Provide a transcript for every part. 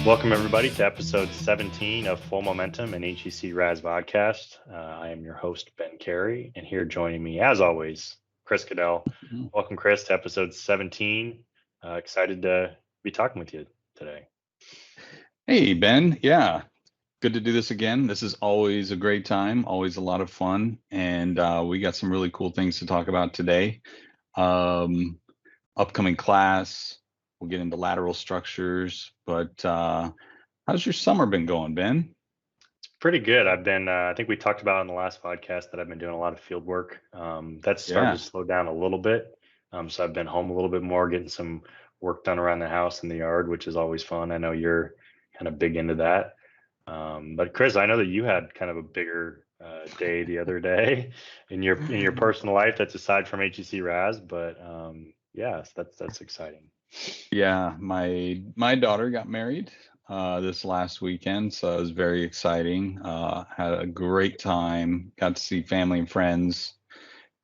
Welcome, everybody, to episode 17 of Full Momentum and HEC-RAS podcast. I am your host, Ben Cary, and here joining me, as always, Chris Goodell. Welcome, Chris, to episode 17. Excited to be talking with you today. Hey, Ben. Yeah, good to do this again. This is always a great time, always a lot of fun, and we got some really cool things to talk about today. Upcoming class, we'll get into lateral structures, but how's your summer been going, Ben? It's pretty good. I've been, I think we talked about in the last podcast that I've been doing a lot of field work. That's started to slow down a little bit. So I've been home a little bit more, getting some work done around the house and the yard, which is always fun. I know you're kind of big into that. But Chris, I know that you had kind of a bigger day the other day in your personal life that's aside from HEC-RAS, but yes, that's exciting. Yeah, my daughter got married this last weekend, so it was very exciting. Had a great time, got to see family and friends,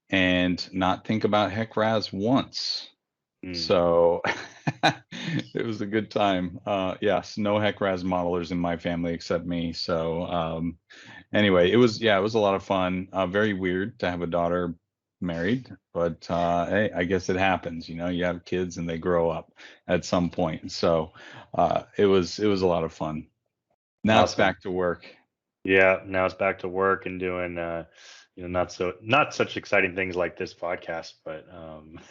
and not think about HEC-RAS once. So it was a good time. Yes, no HEC-RAS modelers in my family except me. So anyway, it was a lot of fun. Very weird to have a daughter married, but hey, I guess it happens. You know, you have kids and they grow up at some point. So it was a lot of fun. Now It's back to work. Yeah, now it's back to work and doing not such exciting things like this podcast, but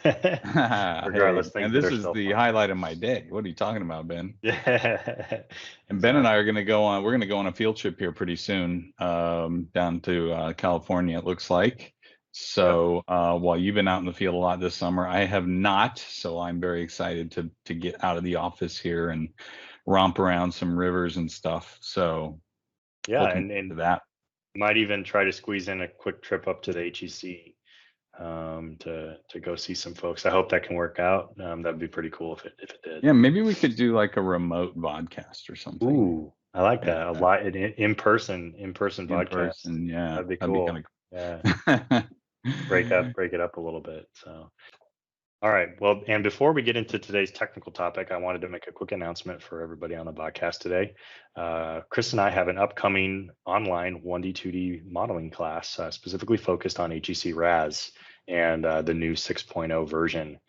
regardless, hey, and this is the highlight of my day. What are you talking about, Ben? Yeah. And Ben and I are going to go on a field trip here pretty soon, down to California, it looks like. So while you've been out in the field a lot this summer, I have not. So I'm very excited to get out of the office here and romp around some rivers and stuff. So yeah, and that might even try to squeeze in a quick trip up to the HEC to go see some folks. I hope that can work out. That'd be pretty cool if it did. Yeah, maybe we could do like a remote podcast or something. Ooh, I like that. A lot in person podcast. Yeah, that'd be cool. Yeah. break it up a little bit. So all right, well, and before we get into today's technical topic, I wanted to make a quick announcement for everybody on the podcast today. Chris and I have an upcoming online 1D 2D modeling class specifically focused on HEC-RAS and the new 6.0 version.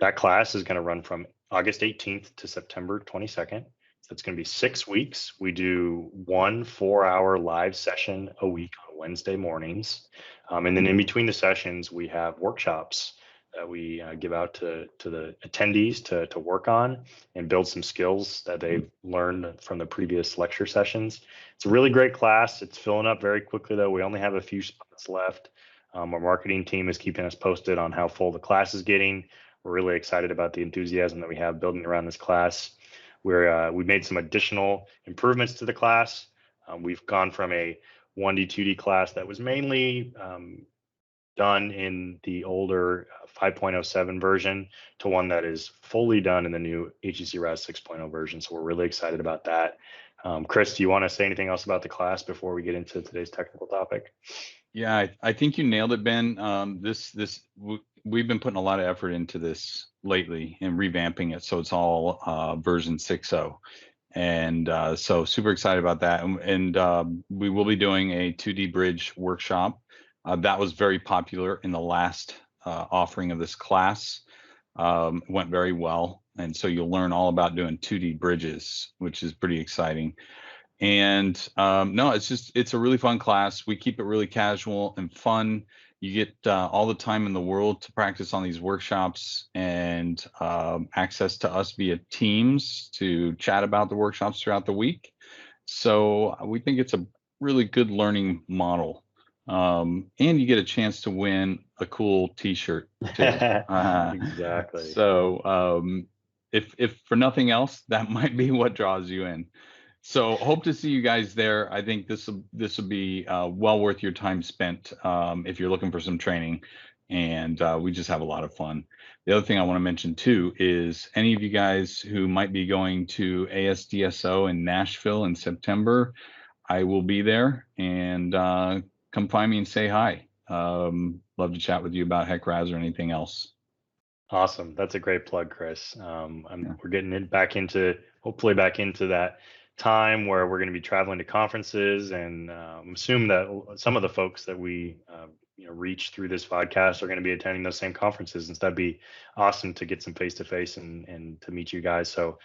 That class is going to run from August 18th to September 22nd. So it's going to be 6 weeks. We do 1 4-hour live session a week on Wednesday mornings. And then in between the sessions, we have workshops that we give out to the attendees to work on and build some skills that they've learned from the previous lecture sessions. It's a really great class. It's filling up very quickly, though. We only have a few spots left. Our marketing team is keeping us posted on how full the class is getting. We're really excited about the enthusiasm that we have building around this class. We made some additional improvements to the class. We've gone from a 1D, 2D class that was mainly done in the older 5.07 version to one that is fully done in the new HEC-RAS 6.0 version. So we're really excited about that. Chris, do you want to say anything else about the class before we get into today's technical topic? Yeah, I think you nailed it, Ben. We've been putting a lot of effort into this lately and revamping it, so it's all version 6.0. And so super excited about that. And we will be doing a 2D bridge workshop. That was very popular in the last offering of this class. It went very well. And so you'll learn all about doing 2D bridges, which is pretty exciting. And no, it's a really fun class. We keep it really casual and fun. You get all the time in the world to practice on these workshops and access to us via Teams to chat about the workshops throughout the week. So we think it's a really good learning model. And you get a chance to win a cool T-shirt too. Exactly. So if for nothing else, that might be what draws you in. So hope to see you guys there. I think this will be well worth your time spent if you're looking for some training, and we just have a lot of fun. The other thing I want to mention too is any of you guys who might be going to ASDSO in Nashville in September, I will be there, and come find me and say hi. Love to chat with you about HEC-RAS or anything else. Awesome. That's a great plug, Chris. Yeah. We're getting it back into, hopefully back into that time where we're going to be traveling to conferences, and assume that some of the folks that we reach through this podcast are going to be attending those same conferences, and so that'd be awesome to get some face to face and to meet you guys. So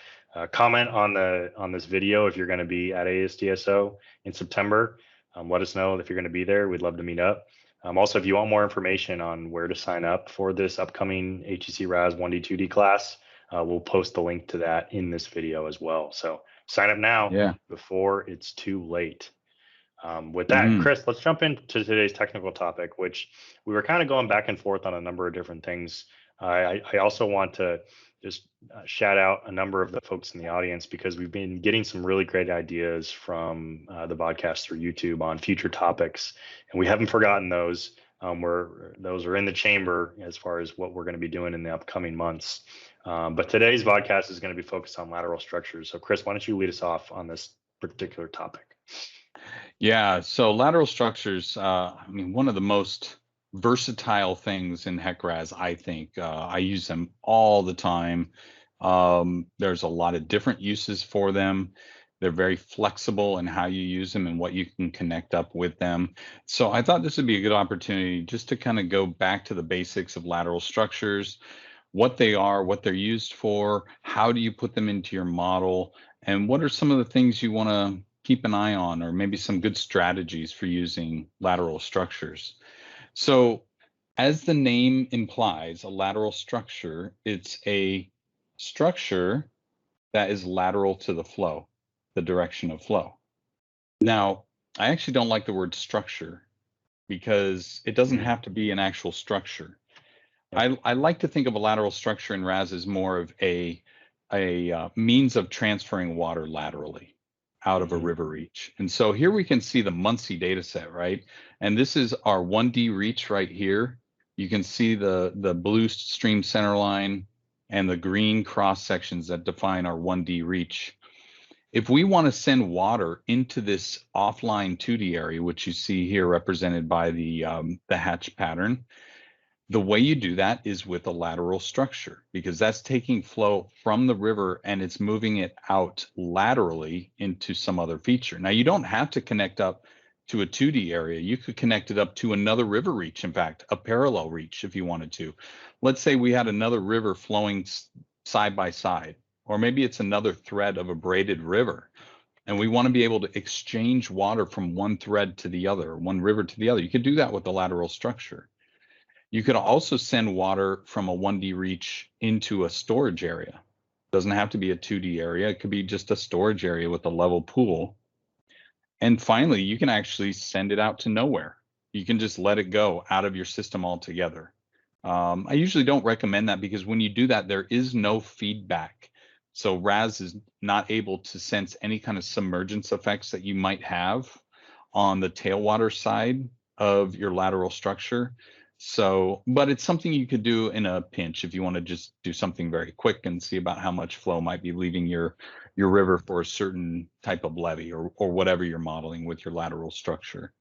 comment on this video if you're going to be at ASDSO in September. Let us know if you're going to be there. We'd love to meet up. Also, if you want more information on where to sign up for this upcoming HEC-RAS 1D, 2D class, we'll post the link to that in this video as well. So sign up now Yeah. before it's too late. With that, Mhm. Chris, let's jump into today's technical topic, which we were kind of going back and forth on a number of different things. I also want to just shout out a number of the folks in the audience, because we've been getting some really great ideas from the podcast through YouTube on future topics, and we haven't forgotten those. Those are in the chamber as far as what we're going to be doing in the upcoming months. But today's podcast is going to be focused on lateral structures. So, Chris, why don't you lead us off on this particular topic? Yeah, so lateral structures, I mean, one of the most versatile things in HEC-RAS, I think. I use them all the time. There's a lot of different uses for them. They're very flexible in how you use them and what you can connect up with them. So I thought this would be a good opportunity just to kind of go back to the basics of lateral structures, what they are, what they're used for, how do you put them into your model, and what are some of the things you want to keep an eye on, or maybe some good strategies for using lateral structures. So, as the name implies, a lateral structure, it's a structure that is lateral to the flow, the direction of flow. Now, I actually don't like the word structure because it doesn't have to be an actual structure. I like to think of a lateral structure in RAS as more of a means of transferring water laterally out of a river reach. And so here we can see the Muncie data set, right? And this is our 1D reach right here. You can see the blue stream center line and the green cross sections that define our 1D reach. If we want to send water into this offline 2D area, which you see here represented by the hatch pattern, the way you do that is with a lateral structure, because that's taking flow from the river and it's moving it out laterally into some other feature. Now, you don't have to connect up to a 2D area. You could connect it up to another river reach, in fact, a parallel reach if you wanted to. Let's say we had another river flowing side by side, or maybe it's another thread of a braided river, and we want to be able to exchange water from one thread to the other, one river to the other. You could do that with the lateral structure. You could also send water from a 1D reach into a storage area. It doesn't have to be a 2D area. It could be just a storage area with a level pool. And finally, you can actually send it out to nowhere. You can just let it go out of your system altogether. I usually don't recommend that because when you do that, there is no feedback. So RAS is not able to sense any kind of submergence effects that you might have on the tailwater side of your lateral structure. So, but it's something you could do in a pinch if you want to just do something very quick and see about how much flow might be leaving your river for a certain type of levee or whatever you're modeling with your lateral structure.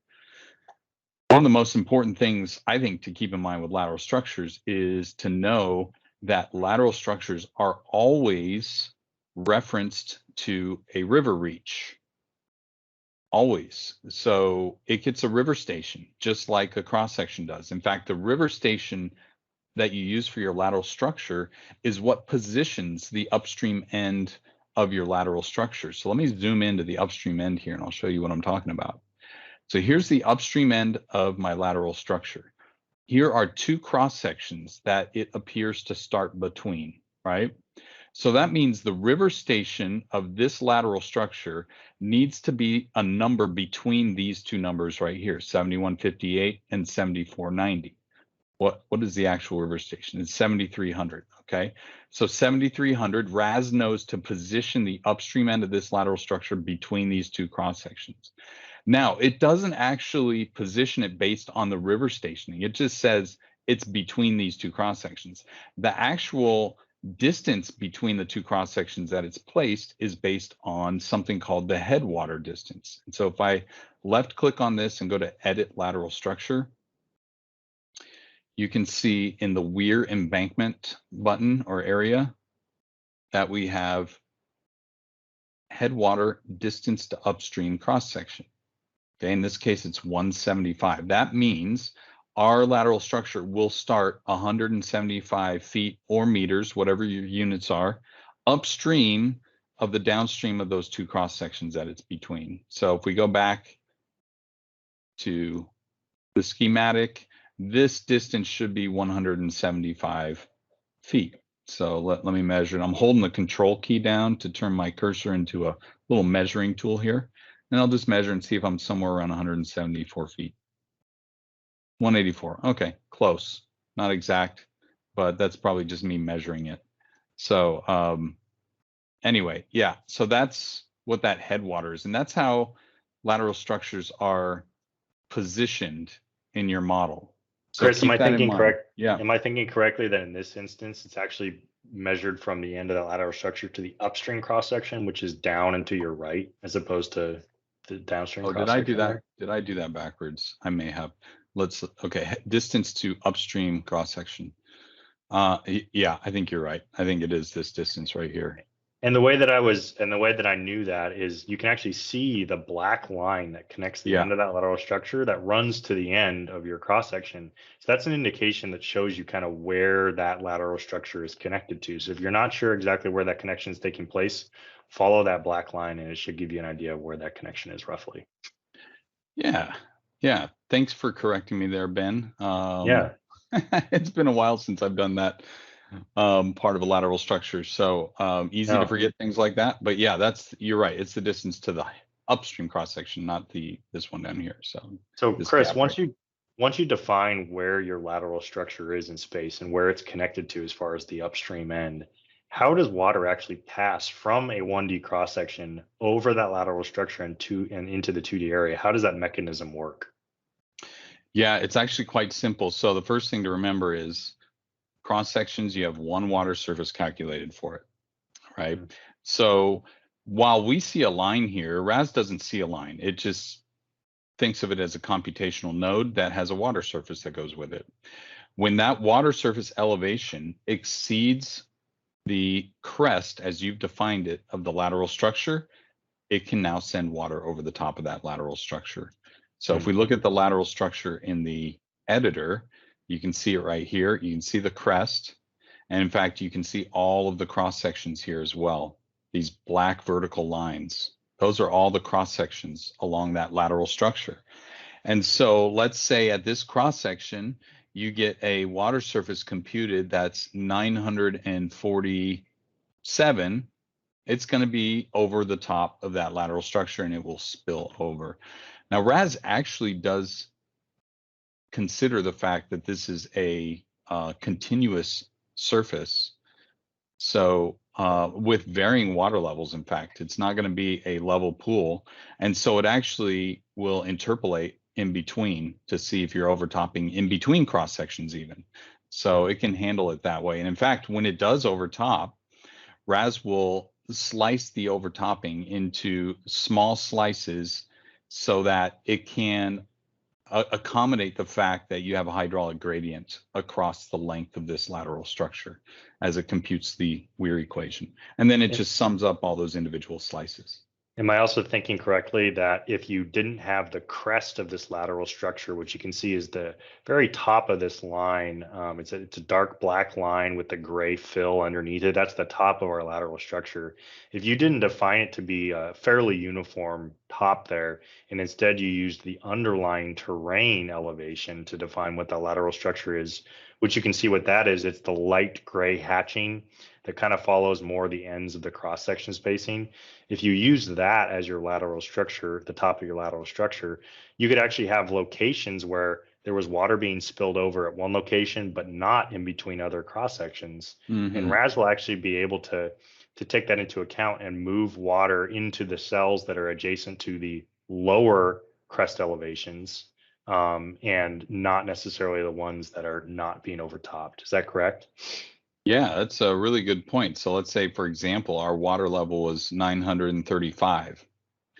One of the most important things I think to keep in mind with lateral structures is to know that lateral structures are always referenced to a river reach. Always. So it gets a river station, just like a cross section does. In fact, the river station that you use for your lateral structure is what positions the upstream end of your lateral structure. So let me zoom into the upstream end here and I'll show you what I'm talking about. So here's the upstream end of my lateral structure. Here are two cross sections that it appears to start between, right? So that means the river station of this lateral structure needs to be a number between these two numbers right here, 7158 and 7490. What is the actual river station? It's 7300, okay? So 7300, RAS knows to position the upstream end of this lateral structure between these two cross sections. Now, it doesn't actually position it based on the river stationing. It just says it's between these two cross sections. The actual distance between the two cross sections that it's placed is based on something called the headwater distance. And so if I left click on this and go to edit lateral structure, you can see in the Weir embankment button or area that we have headwater distance to upstream cross section. Okay, in this case, it's 175. That means our lateral structure will start 175 feet or meters, whatever your units are, upstream of the downstream of those two cross sections that it's between. So if we go back to the schematic, this distance should be 175 feet. So let me measure it. I'm holding the control key down to turn my cursor into a little measuring tool here. And I'll just measure and see if I'm somewhere around 174 feet. 184. Okay, close. Not exact, but that's probably just me measuring it. So anyway, yeah, so that's what that headwater is. And that's how lateral structures are positioned in your model. So Chris, am I thinking correct? Yeah. Am I thinking correctly that in this instance, it's actually measured from the end of that lateral structure to the upstream cross section, which is down and to your right, as opposed to the downstream cross section? Did I do that? Did I do that backwards? I may have. Okay, distance to upstream cross section. Yeah, I think you're right. I think it is this distance right here. And the way that I knew that is you can actually see the black line that connects the end of that lateral structure that runs to the end of your cross section. So that's an indication that shows you kind of where that lateral structure is connected to. So if you're not sure exactly where that connection is taking place, follow that black line and it should give you an idea of where that connection is roughly. Yeah. Yeah. Thanks for correcting me there, Ben. Yeah. It's been a while since I've done that part of a lateral structure. So easy to forget things like that. But yeah, you're right. It's the distance to the upstream cross section, not this one down here. So Chris, once you define where your lateral structure is in space and where it's connected to as far as the upstream end, how does water actually pass from a 1D cross section over that lateral structure and into the 2D area? How does that mechanism work? Yeah, it's actually quite simple. So the first thing to remember is cross sections, you have one water surface calculated for it, right? Mm-hmm. So while we see a line here, RAS doesn't see a line. It just thinks of it as a computational node that has a water surface that goes with it. When that water surface elevation exceeds the crest, as you've defined it, of the lateral structure, it can now send water over the top of that lateral structure. So if we look at the lateral structure in the editor, you can see it right here. You can see the crest. And in fact, you can see all of the cross sections here as well. These black vertical lines, those are all the cross sections along that lateral structure. And so let's say at this cross section, you get a water surface computed that's 947. It's going to be over the top of that lateral structure and it will spill over. Now, RAS actually does consider the fact that this is a continuous surface. So with varying water levels, in fact, it's not going to be a level pool. And so it actually will interpolate in between to see if you're overtopping in between cross sections even. So it can handle it that way. And in fact, when it does overtop, RAS will slice the overtopping into small slices so that it can accommodate the fact that you have a hydraulic gradient across the length of this lateral structure as it computes the Weir equation. And then it just sums up all those individual slices. Am I also thinking correctly that if you didn't have the crest of this lateral structure, which you can see is the very top of this line, it's a dark black line with the gray fill underneath it. That's the top of our lateral structure. If you didn't define it to be a fairly uniform top there, and instead you used the underlying terrain elevation to define what the lateral structure is, which you can see what that is, it's the light gray hatching that kind of follows more the ends of the cross-section spacing. If you use that as your lateral structure, the top of your lateral structure, you could actually have locations where there was water being spilled over at one location, but not in between other cross-sections. Mm-hmm. And RAS will actually be able to take that into account and move water into the cells that are adjacent to the lower crest elevations, and not necessarily the ones that are not being overtopped. Is that correct? Yeah, that's a really good point. So let's say, for example, our water level was 935.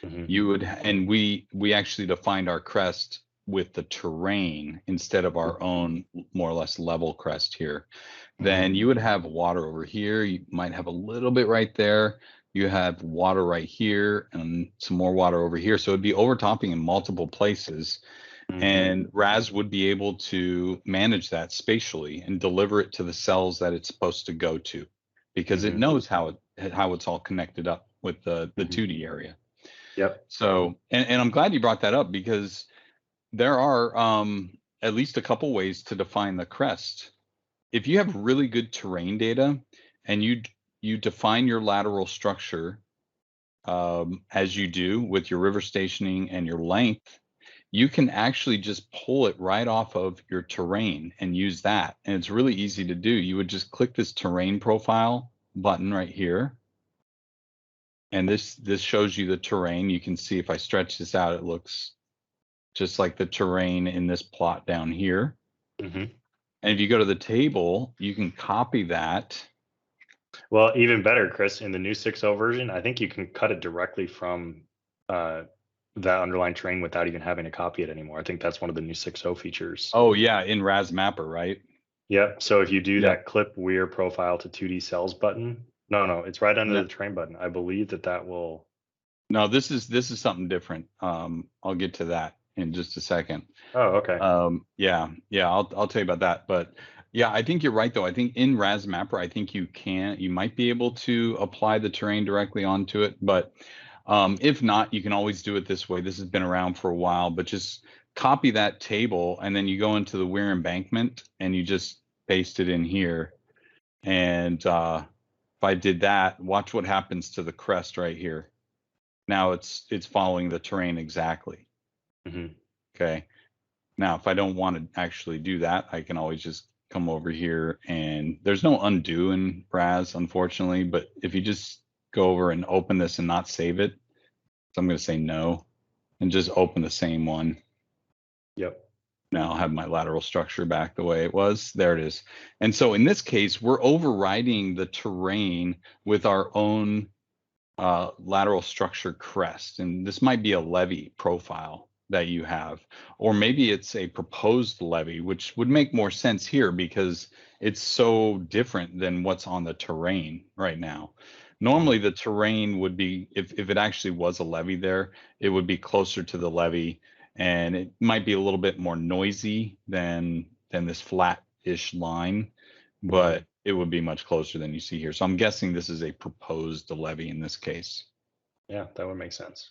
Mm-hmm. You would, and we actually defined our crest with the terrain instead of our own more or less level crest here, then you would have water over here. You might have a little bit right there. You have water right here and some more water over here. So it'd be overtopping in multiple places. And RAS would be able to manage that spatially and deliver it to the cells that it's supposed to go to, because it knows how it's all connected up with the 2D area. Yep. So, and I'm glad you brought that up, because there are at least a couple ways to define the crest. If you have really good terrain data and you define your lateral structure as you do with your river stationing and your length, you can actually just pull it right off of your terrain and use that. And it's really easy to do. You would just click this terrain profile button right here. And this shows you the terrain. You can see if I stretch this out, it looks just like the terrain in this plot down here. And if you go to the table, you can copy that. Well, even better, Chris, in the new 6.0 version, I think you can cut it directly from that underlying terrain without even having to copy it anymore. I think that's one of the new 6.0 features. Oh yeah, in RAS Mapper, right? Yep. So if you do that clip Weir profile to 2D cells button, no, it's right under the terrain button. I believe that will. No, this is something different. I'll get to that in just a second. Oh, okay. Yeah, I'll tell you about that. But yeah, I think you're right though. I think in RAS Mapper, I think you might be able to apply the terrain directly onto it. But if not, you can always do it this way. This has been around for a while, but just copy that table and then you go into the Weir embankment and you just paste it in here. And if I did that, watch what happens to the crest right here. Now it's following the terrain exactly. Okay. Now, if I don't want to actually do that, I can always just come over here, and there's no undo in RAS, unfortunately. But if you just go over and open this and not save it, so I'm going to say no, and just open the same one. Yep. Now I'll have my lateral structure back the way it was. There it is. And so in this case, we're overriding the terrain with our own lateral structure crest. And this might be a levee profile that you have, or maybe it's a proposed levee, which would make more sense here because it's so different than what's on the terrain right now. Normally the terrain would be, if it actually was a levee there, it would be closer to the levee, and it might be a little bit more noisy than this flat-ish line, but it would be much closer than you see here. So I'm guessing this is a proposed levee in this case. Yeah, that would make sense.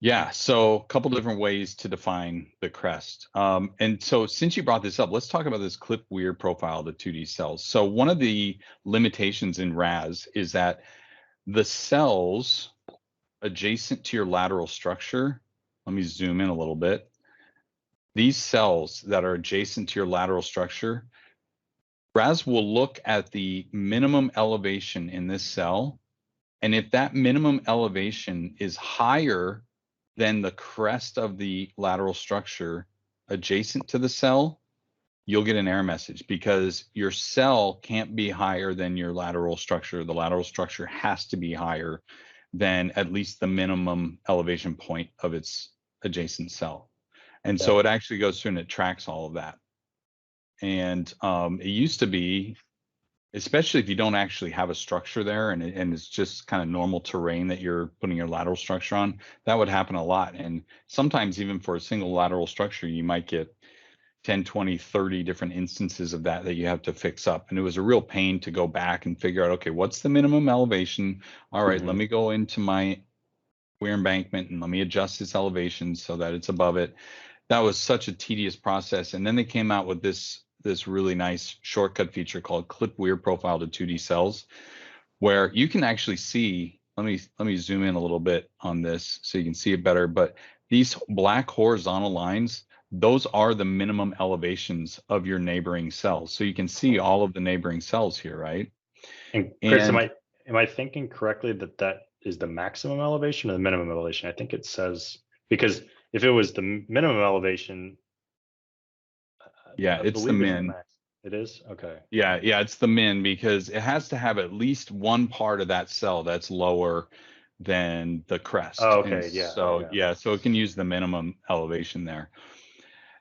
Yeah, so a couple different ways to define the crest. And so since you brought this up, let's talk about this clip Weir profile of the 2D cells. So one of the limitations in RAS is that the cells adjacent to your lateral structure, let me zoom in a little bit. These cells that are adjacent to your lateral structure, RAS will look at the minimum elevation in this cell. And if that minimum elevation is higher than the crest of the lateral structure adjacent to the cell, you'll get an error message because your cell can't be higher than your lateral structure. The lateral structure has to be higher than at least the minimum elevation point of its adjacent cell. And so it actually goes through and it tracks all of that. And it used to be, especially if you don't actually have a structure there and it's just kind of normal terrain that you're putting your lateral structure on, that would happen a lot. And sometimes even for a single lateral structure, you might get 10, 20, 30 different instances of that you have to fix up. And it was a real pain to go back and figure out, okay, what's the minimum elevation? All right, let me go into my Weir embankment and let me adjust this elevation so that it's above it. That was such a tedious process. And then they came out with this really nice shortcut feature called Clip Weir Profile to 2D Cells, where you can actually see, let me zoom in a little bit on this so you can see it better, but these black horizontal lines, those are the minimum elevations of your neighboring cells. So you can see all of the neighboring cells here, right? And Chris, am I thinking correctly that is the maximum elevation or the minimum elevation? I think it says, because if it was the minimum elevation, yeah, it's the min. It is? Okay. Yeah, it's the min because it has to have at least one part of that cell that's lower than the crest. Oh, And okay. Yeah. so, yeah, so it can use the minimum elevation there.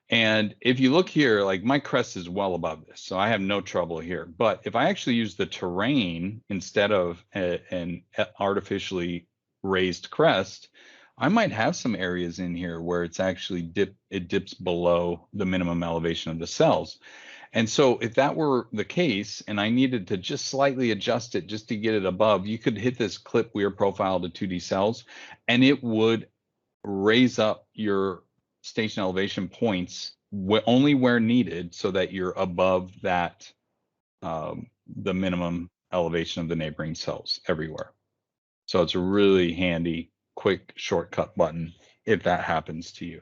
And if you look here, like my crest is well above this, so I have no trouble here. But if I actually use the terrain instead of an artificially raised crest, I might have some areas in here where it's actually dips below the minimum elevation of the cells. And so if that were the case and I needed to just slightly adjust it just to get it above, you could hit this clip Weir profile to 2D cells and it would raise up your station elevation points only where needed so that you're above that the minimum elevation of the neighboring cells everywhere. So it's a really handy, quick shortcut button if that happens to you.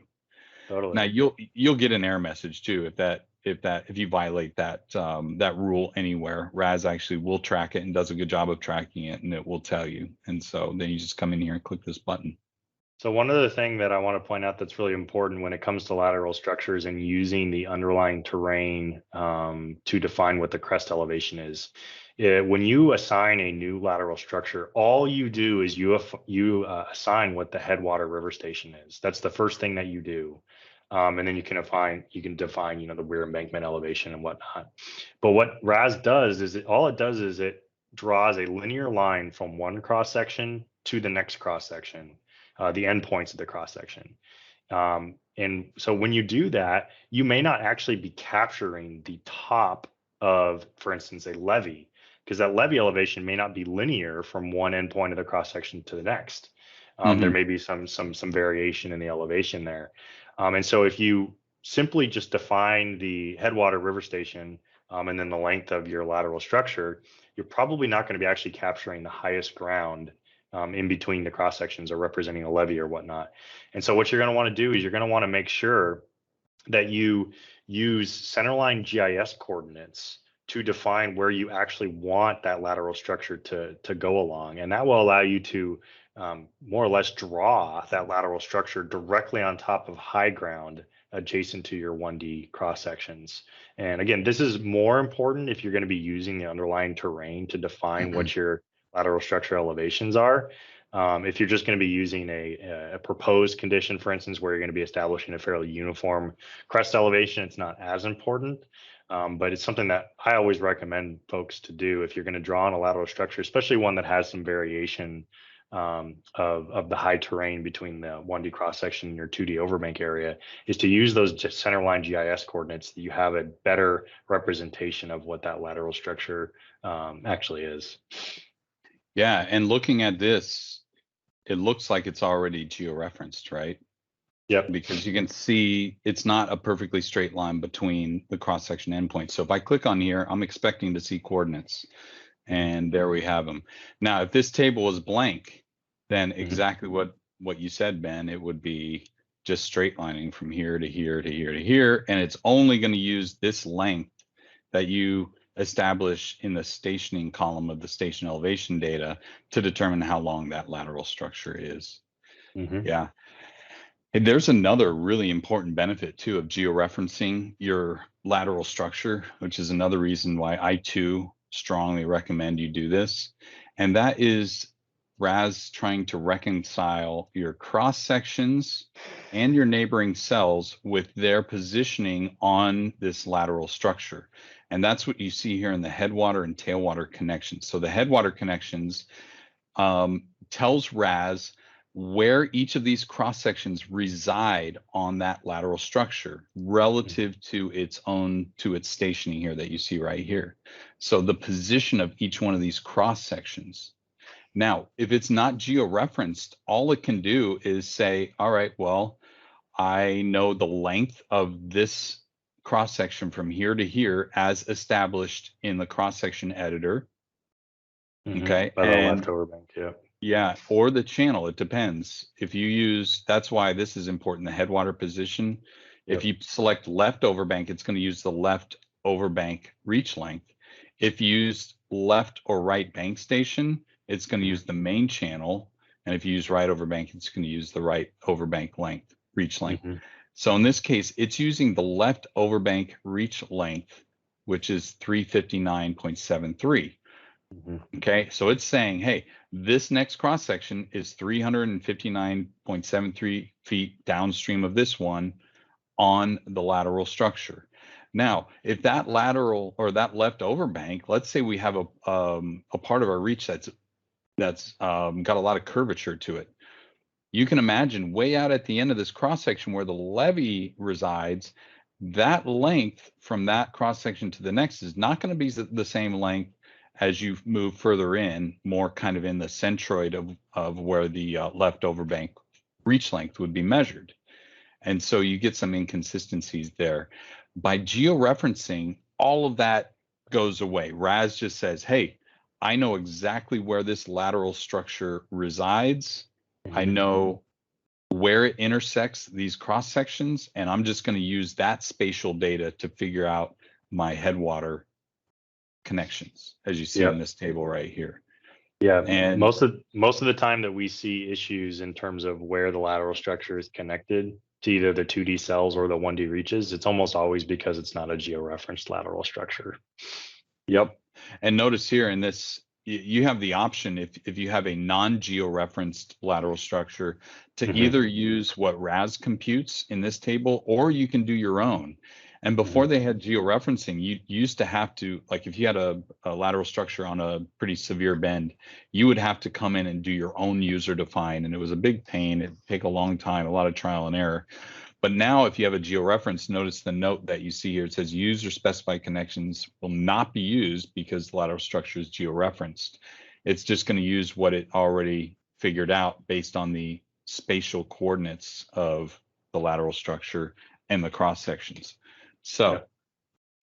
Totally. Now you'll get an error message too if you violate that that rule anywhere. RAS actually will track it and does a good job of tracking it, and it will tell you. And so then you just come in here and click this button. So one other thing that I want to point out that's really important when it comes to lateral structures and using the underlying terrain to define what the crest elevation is. When you assign a new lateral structure, all you do is you assign what the headwater river station is. That's the first thing that you do. And then you can define, the Weir embankment elevation and whatnot. But what RAS does is it draws a linear line from one cross section to the next cross section. The endpoints of the cross section. And so when you do that, you may not actually be capturing the top of, for instance, a levee, because that levee elevation may not be linear from one endpoint of the cross section to the next. There may be some variation in the elevation there. And so if you simply just define the headwater river station and then the length of your lateral structure, you're probably not going to be actually capturing the highest ground in between the cross sections or representing a levee or whatnot. And so what you're going to want to do is you're going to want to make sure that you use Centerline GIS coordinates to define where you actually want that lateral structure to go along. And that will allow you to more or less draw that lateral structure directly on top of high ground adjacent to your 1D cross sections. And again, this is more important if you're going to be using the underlying terrain to define what your lateral structure elevations are. If you're just going to be using a proposed condition, for instance, where you're going to be establishing a fairly uniform crest elevation, it's not as important. But it's something that I always recommend folks to do if you're going to draw on a lateral structure, especially one that has some variation of the high terrain between the 1D cross section and your 2D overbank area, is to use those Centerline GIS coordinates so that you have a better representation of what that lateral structure actually is. Yeah, and looking at this, it looks like it's already georeferenced, right? Yep. Because you can see it's not a perfectly straight line between the cross-section endpoints. So if I click on here, I'm expecting to see coordinates. And there we have them. Now, if this table is blank, then exactly what you said, Ben, it would be just straight lining from here to here to here to here. And it's only going to use this length that you establish in the stationing column of the station elevation data to determine how long that lateral structure is. Yeah. And there's another really important benefit too of georeferencing your lateral structure, which is another reason why I too strongly recommend you do this. And that is RAS trying to reconcile your cross sections and your neighboring cells with their positioning on this lateral structure. And that's what you see here in the headwater and tailwater connections. So the headwater connections tells RAS where each of these cross sections reside on that lateral structure relative to its stationing here that you see right here. So the position of each one of these cross sections. Now, if it's not georeferenced, all it can do is say, all right, well, I know the length of this cross section from here to here as established in the cross section editor. Okay. By the left overbank, yeah. Yeah, or the channel, it depends. If you use, that's why this is important, the headwater position. If you select left overbank, it's going to use the left overbank reach length. If you use left or right bank station, it's going to use the main channel. And if you use right overbank, it's going to use the right overbank length, reach length. So in this case, it's using the left overbank reach length, which is 359.73. Okay, so it's saying, hey, This next cross section is 359.73 feet downstream of this one on the lateral structure. Now, if that lateral or that leftover bank, let's say we have a part of our reach that's got a lot of curvature to it. You can imagine way out at the end of this cross section where the levee resides, that length from that cross section to the next is not going to be the same length as you move further in, more kind of in the centroid of where the leftover bank reach length would be measured. And so you get some inconsistencies there. By georeferencing, all of that goes away. RAS just says, hey, I know exactly where this lateral structure resides. I know where it intersects these cross sections, and I'm just going to use that spatial data to figure out my headwater connections, as you see in this table right here. Yeah, and most of the time that we see issues in terms of where the lateral structure is connected to either the 2D cells or the 1D reaches, it's almost always because it's not a georeferenced lateral structure. Yep. And notice here in this, you have the option if you have a non-georeferenced lateral structure to either use what RAS computes in this table, or you can do your own. And before they had georeferencing, you used to have to, like if you had a lateral structure on a pretty severe bend, you would have to come in and do your own user define. And it was a big pain. It'd take a long time, a lot of trial and error. But now if you have a georeference, notice the note that you see here. It says user specified connections will not be used because the lateral structure is georeferenced. It's just going to use what it already figured out based on the spatial coordinates of the lateral structure and the cross sections. So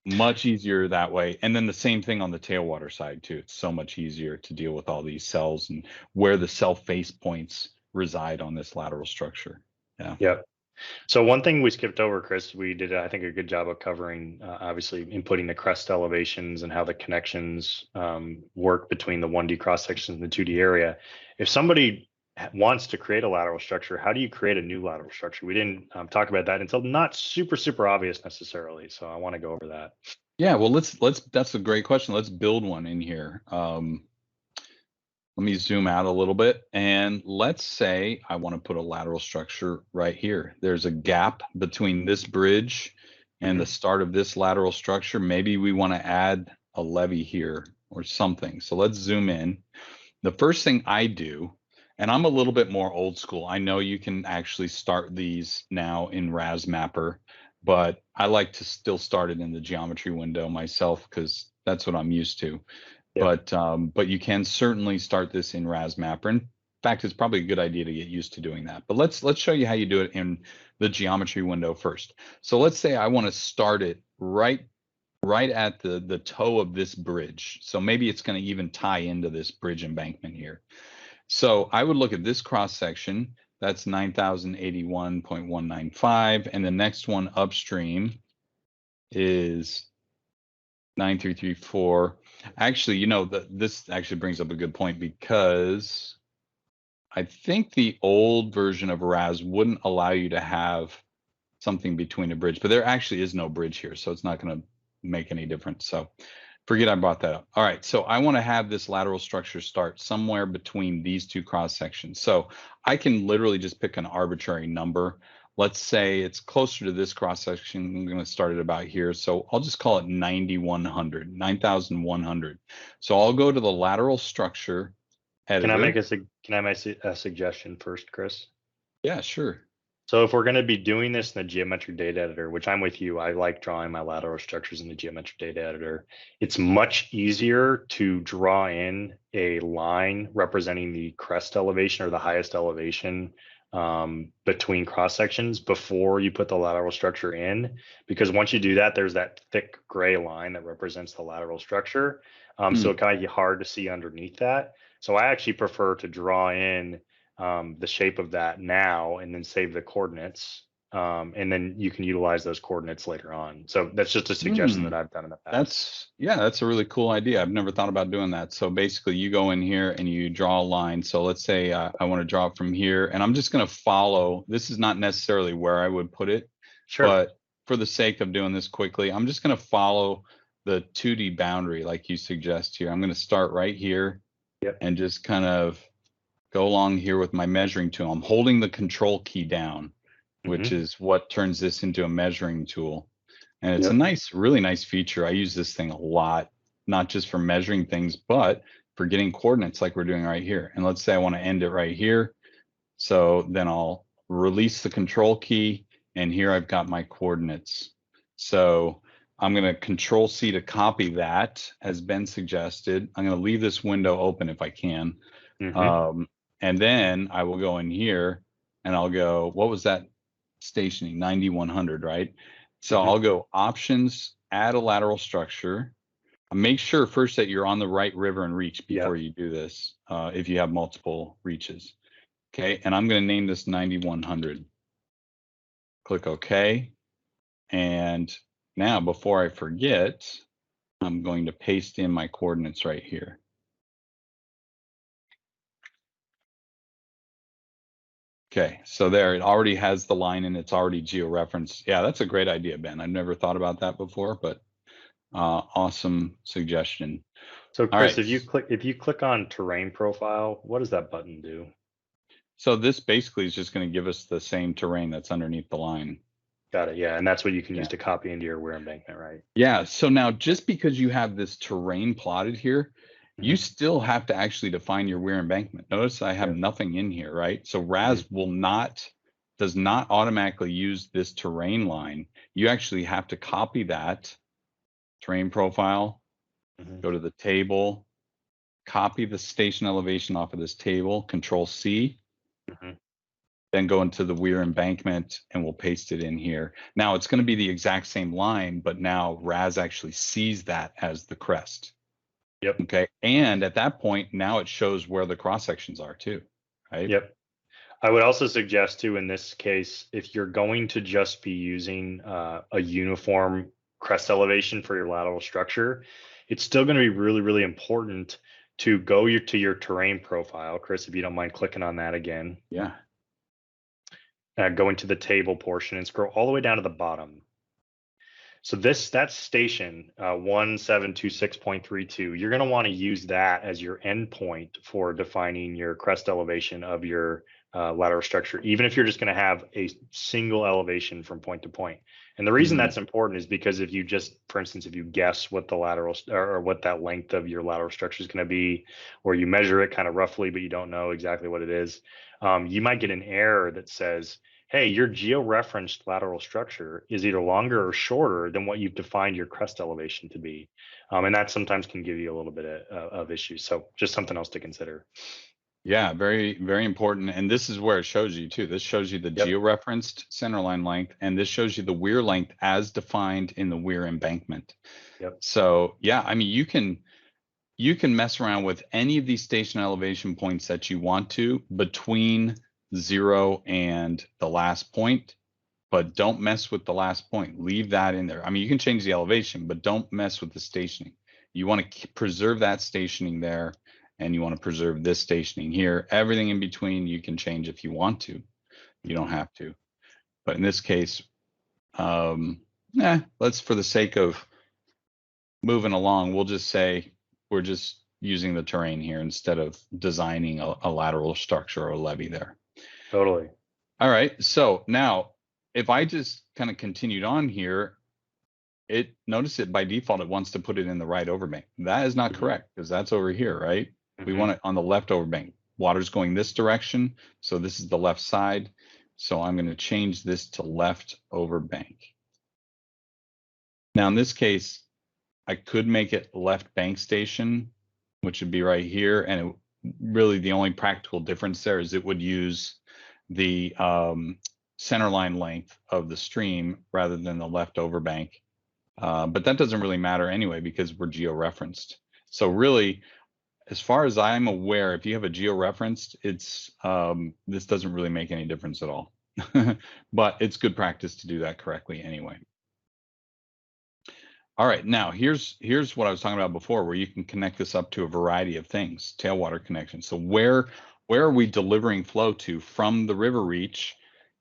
much easier that way. And then the same thing on the tailwater side too. It's so much easier to deal with all these cells and where the cell face points reside on this lateral structure. Yeah. So one thing we skipped over, Chris, we did, I think, a good job of covering, obviously, inputting the crest elevations and how the connections work between the 1D cross sections and the 2D area. If somebody wants to create a lateral structure, how do you create a new lateral structure? We didn't talk about that until not super obvious necessarily. So I want to go over that. Yeah, well, let's that's a great question. Let's build one in here. Let me zoom out a little bit, and let's say I want to put a lateral structure right here. There's a gap between this bridge and the start of this lateral structure. Maybe we want to add a levee here or something. So let's zoom in. The first thing I do, and I'm a little bit more old school. I know you can actually start these now in RAS Mapper, but I like to still start it in the geometry window myself because that's what I'm used to. But you can certainly start this in RAS Mapper. In fact, it's probably a good idea to get used to doing that. But let's show you how you do it in the geometry window first. So let's say I want to start it right at the toe of this bridge. So maybe it's going to even tie into this bridge embankment here. So I would look at this cross section. That's 9,081.195, and the next one upstream is 9334. Actually, this actually brings up a good point because I think the old version of RAS wouldn't allow you to have something between a bridge, but there actually is no bridge here, so it's not going to make any difference. So forget I brought that up. All right, so I want to have this lateral structure start somewhere between these two cross sections. So I can literally just pick an arbitrary number. Let's say it's closer to this cross section. I'm going to start it about here. So I'll just call it 9,100. So I'll go to the lateral structure editor. Can I make a suggestion first, Chris? Yeah, sure. So if we're going to be doing this in the geometric data editor, which I'm with you, I like drawing my lateral structures in the geometric data editor. It's much easier to draw in a line representing the crest elevation or the highest elevation between cross sections before you put the lateral structure in, because once you do that, there's that thick gray line that represents the lateral structure. So it kind of get hard to see underneath that. So I actually prefer to draw in the shape of that now and then save the coordinates. And then you can utilize those coordinates later on. So that's just a suggestion that I've done in the past. That's a really cool idea. I've never thought about doing that. So basically you go in here and you draw a line. So let's say I want to draw it from here, and I'm just going to follow. This is not necessarily where I would put it, but for the sake of doing this quickly, I'm just going to follow the 2D boundary like you suggest here. I'm going to start right here Yep. and just kind of go along here with my measuring tool. I'm holding the control key down, which is what turns this into a measuring tool. And it's a nice, really nice feature. I use this thing a lot, not just for measuring things, but for getting coordinates like we're doing right here. And let's say I want to end it right here. So then I'll release the control key, and here I've got my coordinates. So I'm going to Control C to copy that, as Ben suggested. I'm going to leave this window open if I can. And then I will go in here and I'll go, what was that stationing? 9100, right? So I'll go Options, Add a Lateral Structure. Make sure first that you're on the right river and reach before you do this, if you have multiple reaches. Okay, and I'm going to name this 9100. Click OK. And now, before I forget, I'm going to paste in my coordinates right here. Okay, so there, it already has the line and it's already georeferenced. Yeah, that's a great idea, Ben. I've never thought about that before, but awesome suggestion. So Chris, All right. if you click on terrain profile, what does that button do? So this basically is just going to give us the same terrain that's underneath the line. Got it. Yeah, and that's what you can use to copy into your Weir embankment, right? Yeah. So now, just because you have this terrain plotted here, you still have to actually define your Weir embankment. Notice I have nothing in here, right? So RAS does not automatically use this terrain line. You actually have to copy that terrain profile, go to the table, copy the station elevation off of this table, Control C, then go into the Weir embankment and we'll paste it in here. Now it's going to be the exact same line, but now RAS actually sees that as the crest. Yep. Okay. And at that point, now it shows where the cross sections are too, right? Yep. I would also suggest too, in this case, if you're going to just be using a uniform crest elevation for your lateral structure, it's still going to be really, really important to go to your terrain profile. Chris, if you don't mind clicking on that again. Yeah. Go into the table portion and scroll all the way down to the bottom. So that's station 1726.32. You're going to want to use that as your endpoint for defining your crest elevation of your lateral structure, even if you're just going to have a single elevation from point to point. And the reason that's important is because if you just, for instance, if you guess what the lateral or what that length of your lateral structure is going to be, or you measure it kind of roughly, but you don't know exactly what it is, you might get an error that says, hey, your georeferenced lateral structure is either longer or shorter than what you've defined your crest elevation to be. And that sometimes can give you a little bit of issues. So just something else to consider. Yeah, very, very important. And this is where it shows you too. This shows you the georeferenced centerline length, and this shows you the Weir length as defined in the Weir embankment. Yep. So yeah, I mean, you can mess around with any of these station elevation points that you want to between 0 and the last point, but don't mess with the last point. Leave that in there. I mean, you can change the elevation, but don't mess with the stationing. You want to preserve that stationing there, and you want to preserve this stationing here. Everything in between you can change if you want to. You don't have to. But in this case, let's, for the sake of moving along, we'll just say we're just using the terrain here instead of designing a lateral structure or a levee there. Totally. All right. So now, if I just kind of continued on here, notice it by default, it wants to put it in the right overbank. That is not correct, because that's over here, right? We want it on the left overbank. Water's going this direction, so this is the left side. So I'm going to change this to left overbank. Now in this case, I could make it left bank station, which would be right here. And really the only practical difference there is it would use the centerline length of the stream rather than the left overbank. But that doesn't really matter anyway, because we're georeferenced. So really, as far as I'm aware, if you have a georeferenced, it's this doesn't really make any difference at all. But it's good practice to do that correctly anyway. All right, now here's what I was talking about before, where you can connect this up to a variety of things, tailwater connection. So where are we delivering flow to from the river reach?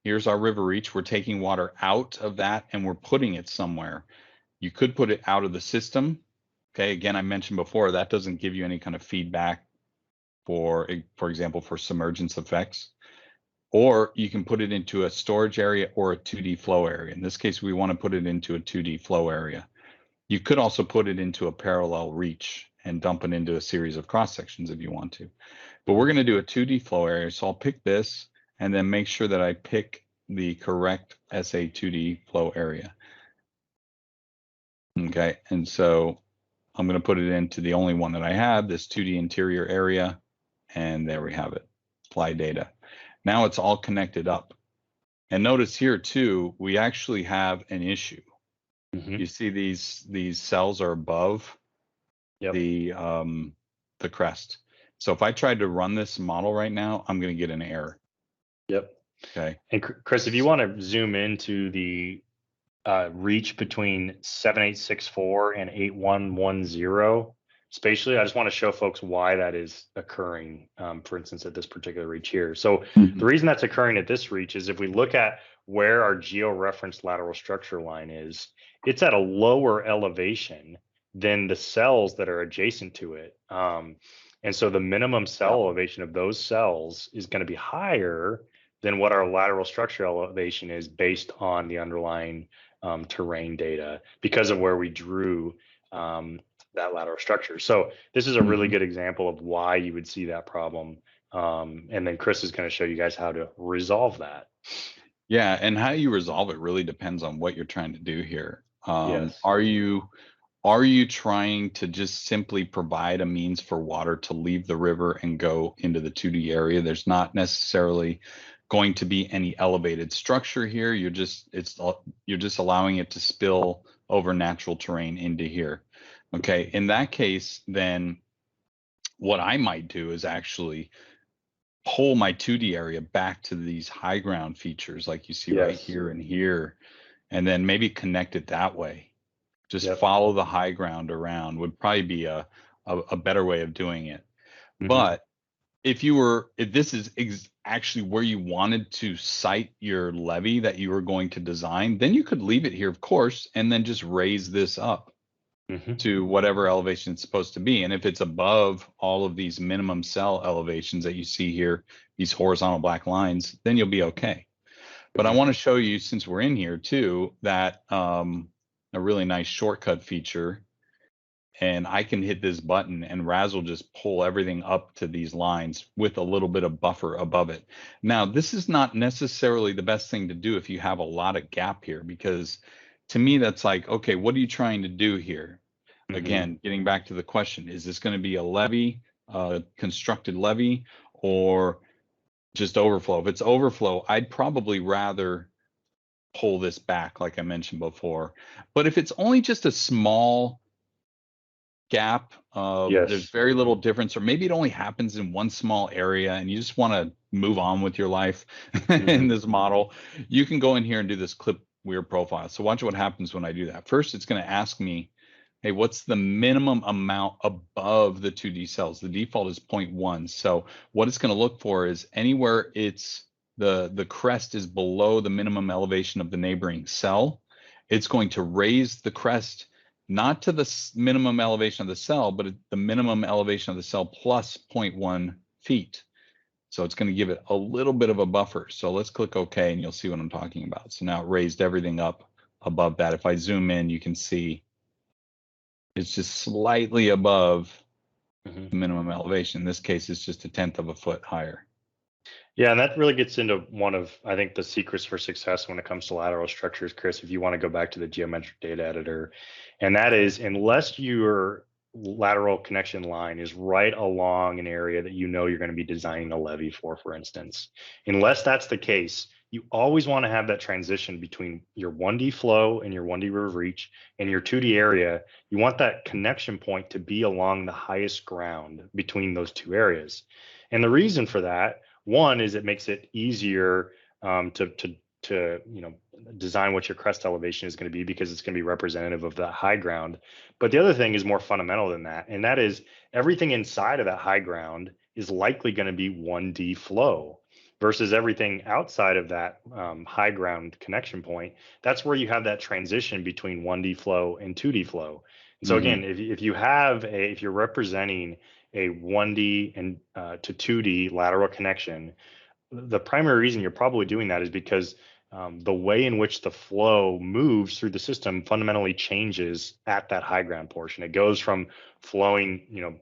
Here's our river reach. We're taking water out of that and we're putting it somewhere. You could put it out of the system. Okay, again, I mentioned before, that doesn't give you any kind of feedback for example, for submergence effects, or you can put it into a storage area or a 2D flow area. In this case, we want to put it into a 2D flow area. You could also put it into a parallel reach and dump it into a series of cross sections if you want to. But we're going to do a 2D flow area. So I'll pick this and then make sure that I pick the correct SA2D flow area. Okay, and so I'm going to put it into the only one that I have, this 2D interior area, and there we have it, apply data. Now it's all connected up. And notice here too, we actually have an issue. You see these cells are above the crest. So if I tried to run this model right now, I'm going to get an error. Yep. Okay. And Chris, if you want to zoom into the reach between 7864 and 8110 spatially, I just want to show folks why that is occurring, for instance, at this particular reach here. So the reason that's occurring at this reach is if we look at where our georeferenced lateral structure line is, it's at a lower elevation than the cells that are adjacent to it. And so the minimum cell elevation of those cells is going to be higher than what our lateral structure elevation is based on the underlying terrain data because of where we drew that lateral structure. So this is a really good example of why you would see that problem. And then Chris is going to show you guys how to resolve that. Yeah, and how you resolve it really depends on what you're trying to do here. Yes. Are you trying to just simply provide a means for water to leave the river and go into the 2D area? There's not necessarily going to be any elevated structure here. You're just allowing it to spill over natural terrain into here. Okay, in that case, then what I might do is actually pull my 2D area back to these high ground features like you see right here and here, and then maybe connect it that way. Just follow the high ground around would probably be a better way of doing it. But if this is actually where you wanted to site your levee that you were going to design, then you could leave it here, of course, and then just raise this up to whatever elevation it's supposed to be. And if it's above all of these minimum cell elevations that you see here, these horizontal black lines, then you'll be okay. But I want to show you, since we're in here too, that a really nice shortcut feature, and I can hit this button and RAS will just pull everything up to these lines with a little bit of buffer above it. Now, this is not necessarily the best thing to do if you have a lot of gap here, because to me, that's like, okay, what are you trying to do here? Again, getting back to the question, is this going to be a levee, constructed levee, or just overflow? If it's overflow, I'd probably rather pull this back, like I mentioned before. But if it's only just a small gap, there's very little difference, or maybe it only happens in one small area and you just want to move on with your life in this model, you can go in here and do this clip Weir profile. So watch what happens when I do that. First, it's going to ask me, hey, what's the minimum amount above the 2D cells? The default is 0.1. So what it's going to look for is anywhere it's the crest is below the minimum elevation of the neighboring cell, it's going to raise the crest not to the minimum elevation of the cell, but the minimum elevation of the cell plus 0.1 feet. So it's going to give it a little bit of a buffer. So let's click OK, and you'll see what I'm talking about. So now it raised everything up above that. If I zoom in, you can see it's just slightly above the minimum elevation. In this case, it's just 1/10 of a foot higher. Yeah, and that really gets into one of, I think, the secrets for success when it comes to lateral structures, Chris, if you want to go back to the geometric data editor. And that is, unless your lateral connection line is right along an area that you know you're going to be designing a levee for instance, unless that's the case, you always want to have that transition between your 1D flow and your 1D river reach and your 2D area. You want that connection point to be along the highest ground between those two areas. And the reason for that, one, is it makes it easier to design what your crest elevation is going to be, because it's going to be representative of that high ground. But the other thing is more fundamental than that, and that is everything inside of that high ground is likely going to be 1D flow versus everything outside of that high ground connection point. That's where you have that transition between 1D flow and 2D flow. So again, if you're representing a 1D and to 2D lateral connection, the primary reason you're probably doing that is because the way in which the flow moves through the system fundamentally changes at that high ground portion. It goes from flowing,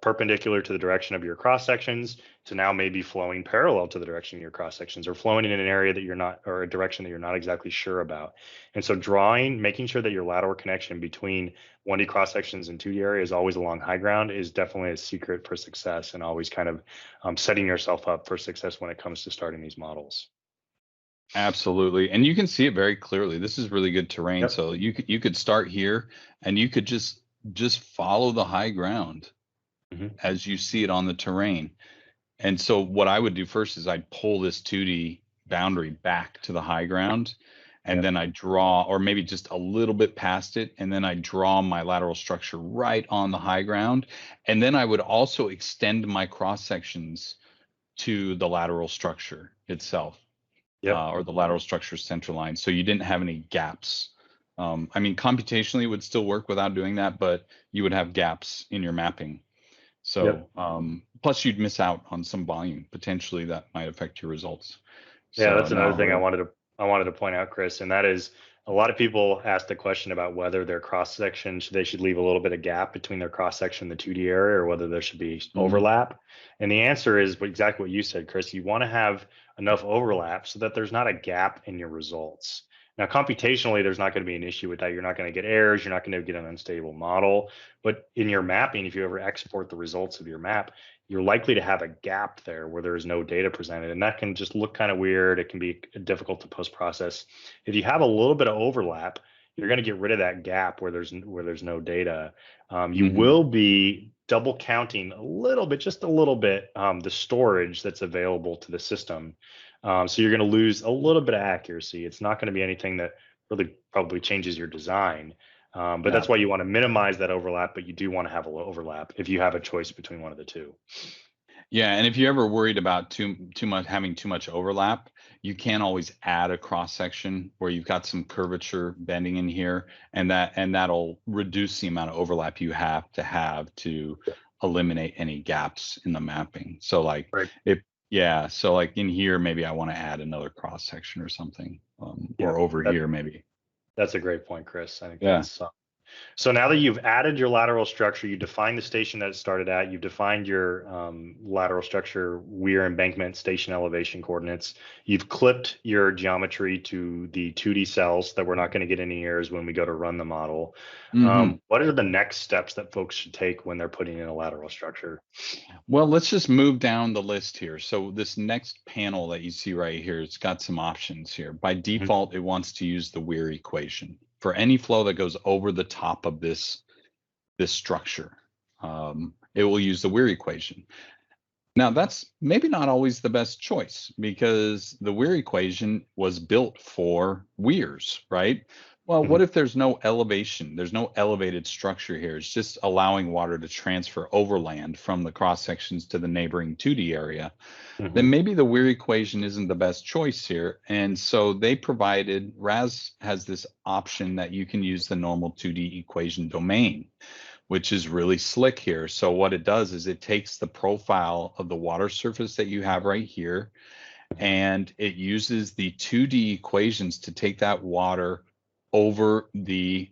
perpendicular to the direction of your cross sections to now maybe flowing parallel to the direction of your cross sections, or flowing in an area that you're not, or a direction that you're not exactly sure about. And so making sure that your lateral connection between 1D cross sections and 2D area is always along high ground is definitely a secret for success, and always kind of setting yourself up for success when it comes to starting these models. Absolutely. And you can see it very clearly. This is really good terrain. Yep. So you could start here and you could just follow the high ground as you see it on the terrain. And so what I would do first is I'd pull this 2D boundary back to the high ground, and then I draw, or maybe just a little bit past it, and then I draw my lateral structure right on the high ground. And then I would also extend my cross sections to the lateral structure itself. Or the lateral structure center line. So you didn't have any gaps. I mean, computationally it would still work without doing that, but you would have gaps in your mapping. So plus you'd miss out on some volume potentially that might affect your results. Yeah, that's another thing I wanted to point out, Chris, and that is a lot of people ask the question about whether their cross section, they should leave a little bit of gap between their cross section and the 2D area, or whether there should be overlap. And the answer is exactly what you said, Chris. You want to have enough overlap so that there's not a gap in your results. Now, computationally, there's not going to be an issue with that. You're not going to get errors. You're not going to get an unstable model. But in your mapping, if you ever export the results of your map, you're likely to have a gap there where there is no data presented. And that can just look kind of weird. It can be difficult to post-process. If you have a little bit of overlap, you're going to get rid of that gap where there's no data. You will be double counting a little bit, just a little bit, the storage that's available to the system. So you're going to lose a little bit of accuracy. It's not going to be anything that really probably changes your design. But that's why you want to minimize that overlap, but you do want to have a little overlap if you have a choice between one of the two. Yeah, and if you're ever worried about having too much overlap, you can always add a cross section where you've got some curvature bending in here, and that'll reduce the amount of overlap you have to eliminate any gaps in the mapping. So like so like in here, maybe I want to add another cross section or something, or over here maybe. That's a great point, Chris. I think that's so now that you've added your lateral structure, you define the station that it started at, you've defined your lateral structure Weir embankment station elevation coordinates, you've clipped your geometry to the 2D cells that we're not going to get any errors when we go to run the model. What are the next steps that folks should take when they're putting in a lateral structure? Well, let's just move down the list here. So this next panel that you see right here, it's got some options here. By default, it wants to use the Weir equation for any flow that goes over the top of this structure. It will use the Weir equation. Now, that's maybe not always the best choice, because the Weir equation was built for weirs, right? Well, what if there's no elevation? There's no elevated structure here. It's just allowing water to transfer overland from the cross sections to the neighboring 2D area. Then maybe the Weir equation isn't the best choice here. And so they provided, HEC-RAS has this option that you can use the normal 2D equation domain, which is really slick here. So what it does is it takes the profile of the water surface that you have right here, and it uses the 2D equations to take that water over the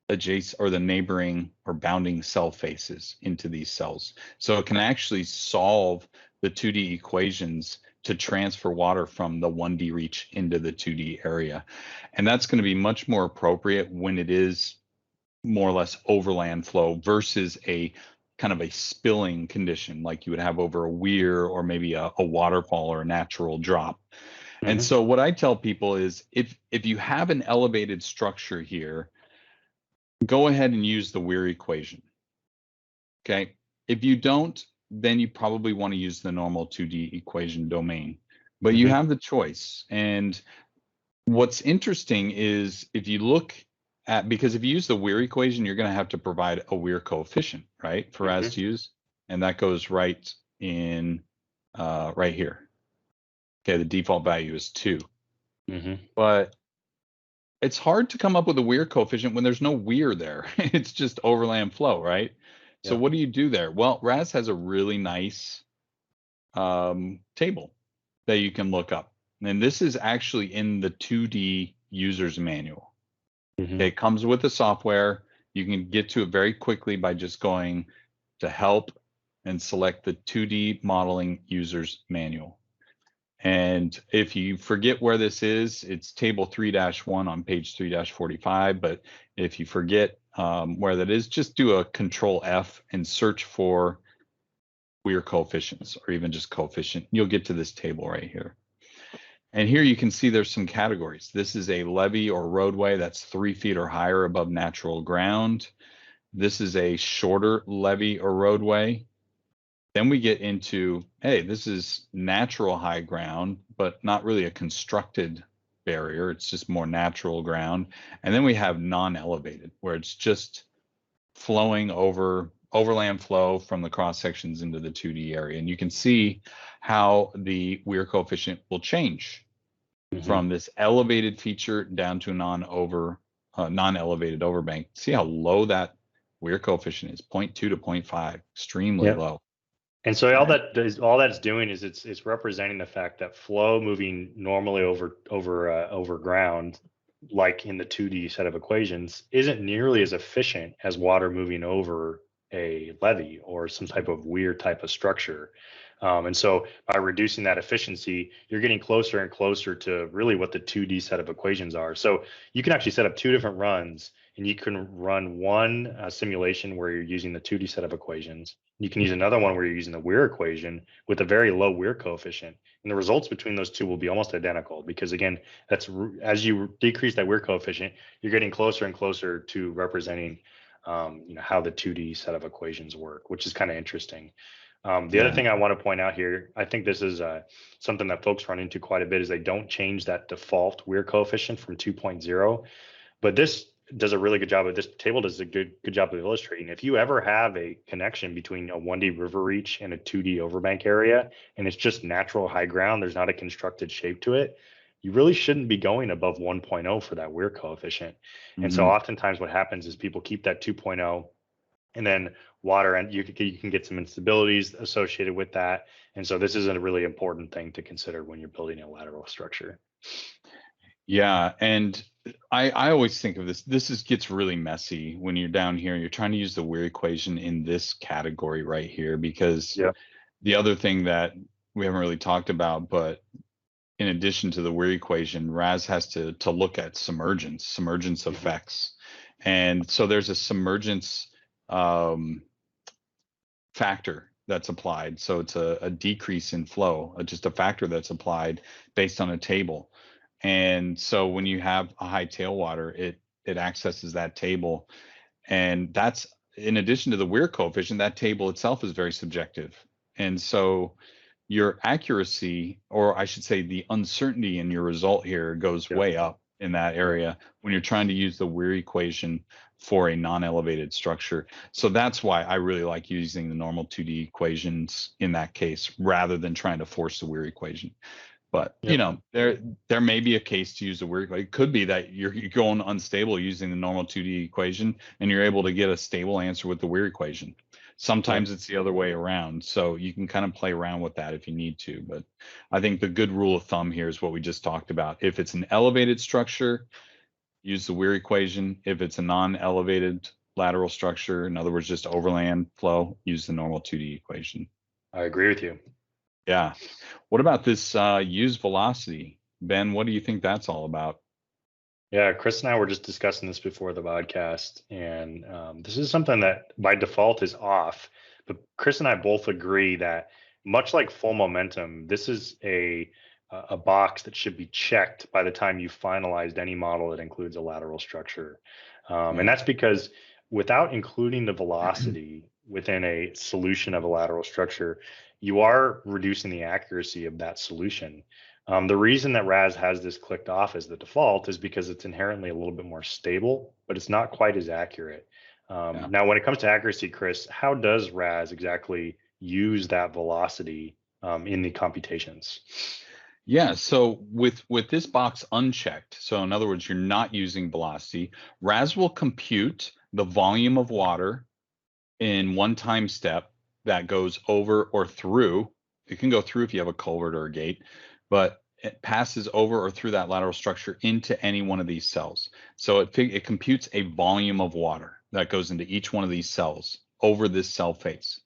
adjacent or the neighboring or bounding cell faces into these cells. So it can actually solve the 2D equations to transfer water from the 1D reach into the 2D area. And that's going to be much more appropriate when it is more or less overland flow versus a kind of a spilling condition like you would have over a weir or maybe a waterfall or a natural drop. And so what I tell people is if you have an elevated structure here, go ahead and use the Weir equation. Okay. If you don't, then you probably want to use the normal 2D equation domain, but you have the choice. And what's interesting is if you look at, because if you use the Weir equation, you're going to have to provide a Weir coefficient, right, for HEC-RAS to use. And that goes right in right here. Okay, the default value is 2. But it's hard to come up with a Weir coefficient when there's no weir there. It's just overland flow, right? So what do you do there? Well, RAS has a really nice table that you can look up. And this is actually in the 2D user's manual. It comes with the software. You can get to it very quickly by just going to help and select the 2D modeling user's manual. And if you forget where this is, it's table 3-1 on page 3-45. But if you forget where that is, just do a control F and search for Weir coefficients, or even just coefficient. You'll get to this table right here. And here you can see there's some categories. This is a levee or roadway that's 3 feet or higher above natural ground. This is a shorter levee or roadway. Then we get into, hey, this is natural high ground, but not really a constructed barrier. It's just more natural ground. And then we have non-elevated, where it's just flowing over overland flow from the cross sections into the 2D area. And you can see how the Weir coefficient will change from this elevated feature down to a non-elevated overbank. See how low that Weir coefficient is, 0.2 to 0.5, extremely low. And so all that's doing is it's representing the fact that flow moving normally over ground, like in the 2D set of equations, isn't nearly as efficient as water moving over a levee or some type of weird type of structure. And so by reducing that efficiency, you're getting closer and closer to really what the 2D set of equations are. So you can actually set up 2 different runs, and you can run one simulation where you're using the 2D set of equations. You can use another one where you're using the Weir equation with a very low Weir coefficient. And the results between those two will be almost identical, because again, that's as you decrease that Weir coefficient, you're getting closer and closer to representing how the 2D set of equations work, which is kind of interesting. The other thing I want to point out here, I think this is something that folks run into quite a bit, is they don't change that default Weir coefficient from 2.0. But this does a really good job of, this table does a good job of illustrating. If you ever have a connection between a 1D river reach and a 2D overbank area, and it's just natural high ground, there's not a constructed shape to it, you really shouldn't be going above 1.0 for that Weir coefficient. And so oftentimes what happens is people keep that 2.0, and then water, and you can get some instabilities associated with that. And so this is a really important thing to consider when you're building a lateral structure. Yeah, and I always think of this gets really messy when you're down here. You're trying to use the Weir equation in this category right here, because the other thing that we haven't really talked about, but in addition to the Weir equation, RAS has to look at submergence effects. And so there's a submergence factor that's applied. So it's a decrease in flow, just a factor that's applied based on a table. And so when you have a high tailwater, it accesses that table. And that's, in addition to the Weir coefficient, that table itself is very subjective. And so your accuracy, or I should say the uncertainty in your result here, goes way up in that area when you're trying to use the Weir equation for a non-elevated structure. So that's why I really like using the normal 2D equations in that case, rather than trying to force the Weir equation. But there may be a case to use the Weir. It could be that you're going unstable using the normal 2D equation, and you're able to get a stable answer with the Weir equation. Sometimes it's the other way around. So you can kind of play around with that if you need to. But I think the good rule of thumb here is what we just talked about. If it's an elevated structure, use the Weir equation. If it's a non-elevated lateral structure, in other words, just overland flow, use the normal 2D equation. I agree with you. Yeah. What about this use velocity? Ben, what do you think that's all about? Yeah, Chris and I were just discussing this before the podcast, and this is something that by default is off. But Chris and I both agree that, much like full momentum, this is a box that should be checked by the time you finalized any model that includes a lateral structure. And that's because without including the velocity within a solution of a lateral structure, you are reducing the accuracy of that solution. The reason that RAS has this clicked off as the default is because it's inherently a little bit more stable, but it's not quite as accurate. Now, when it comes to accuracy, Chris, how does RAS exactly use that velocity in the computations? Yeah, so with this box unchecked, so in other words, you're not using velocity, RAS will compute the volume of water in one time step that goes over or through. It can go through if you have a culvert or a gate, but it passes over or through that lateral structure into any one of these cells. So it computes a volume of water that goes into each one of these cells over this cell face.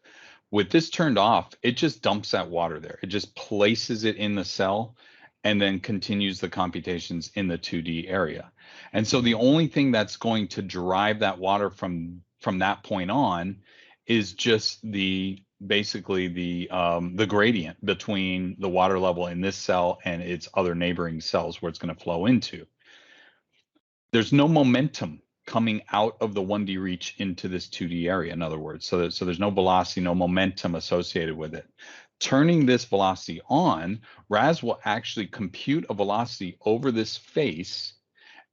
With this turned off, it just dumps that water there. It just places it in the cell and then continues the computations in the 2D area. And so the only thing that's going to drive that water from that point on is just basically the gradient between the water level in this cell and its other neighboring cells where it's going to flow into. There's no momentum coming out of the 1D reach into this 2D area, in other words. So there's no velocity, no momentum associated with it. Turning this velocity on, RAS will actually compute a velocity over this face,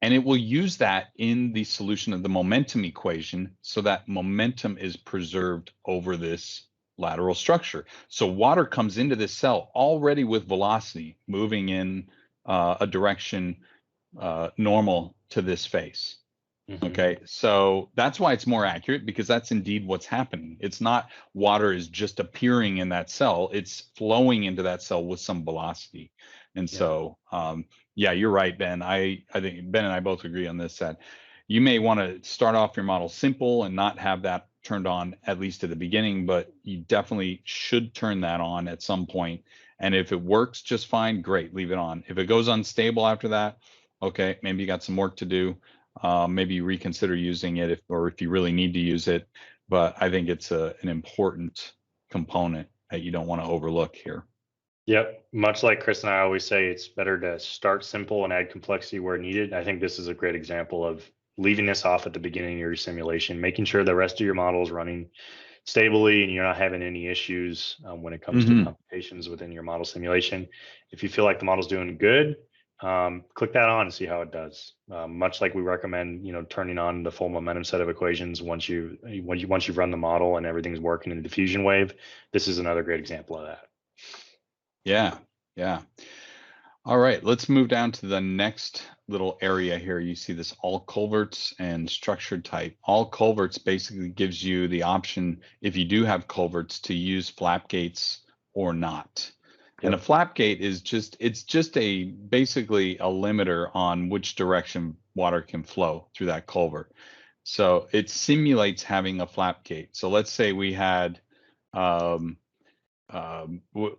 and it will use that in the solution of the momentum equation so that momentum is preserved over this lateral structure. So water comes into this cell already with velocity moving in a direction normal to this face. Okay, so that's why it's more accurate, because that's indeed what's happening. It's not water is just appearing in that cell, it's flowing into that cell with some velocity. And so, yeah, you're right, Ben. I think Ben and I both agree on this, that you may want to start off your model simple and not have that turned on, at least at the beginning, but you definitely should turn that on at some point. And if it works just fine, great, leave it on. If it goes unstable after that, okay, maybe you got some work to do. Maybe reconsider using it if you really need to use it. But I think it's an important component that you don't want to overlook here. Yep. Much like Chris and I always say, it's better to start simple and add complexity where needed. I think this is a great example of leaving this off at the beginning of your simulation, making sure the rest of your model is running stably and you're not having any issues when it comes to computations within your model simulation. If you feel like the model's doing good, click that on and see how it does. Much like we recommend, turning on the full momentum set of equations once you've run the model and everything's working in the diffusion wave. This is another great example of that. Yeah. All right, let's move down to the next little area here. You see this all culverts and structured type. All culverts basically gives you the option, if you do have culverts, to use flap gates or not. And a flap gate is just basically a limiter on which direction water can flow through that culvert. So it simulates having a flap gate. So let's say we had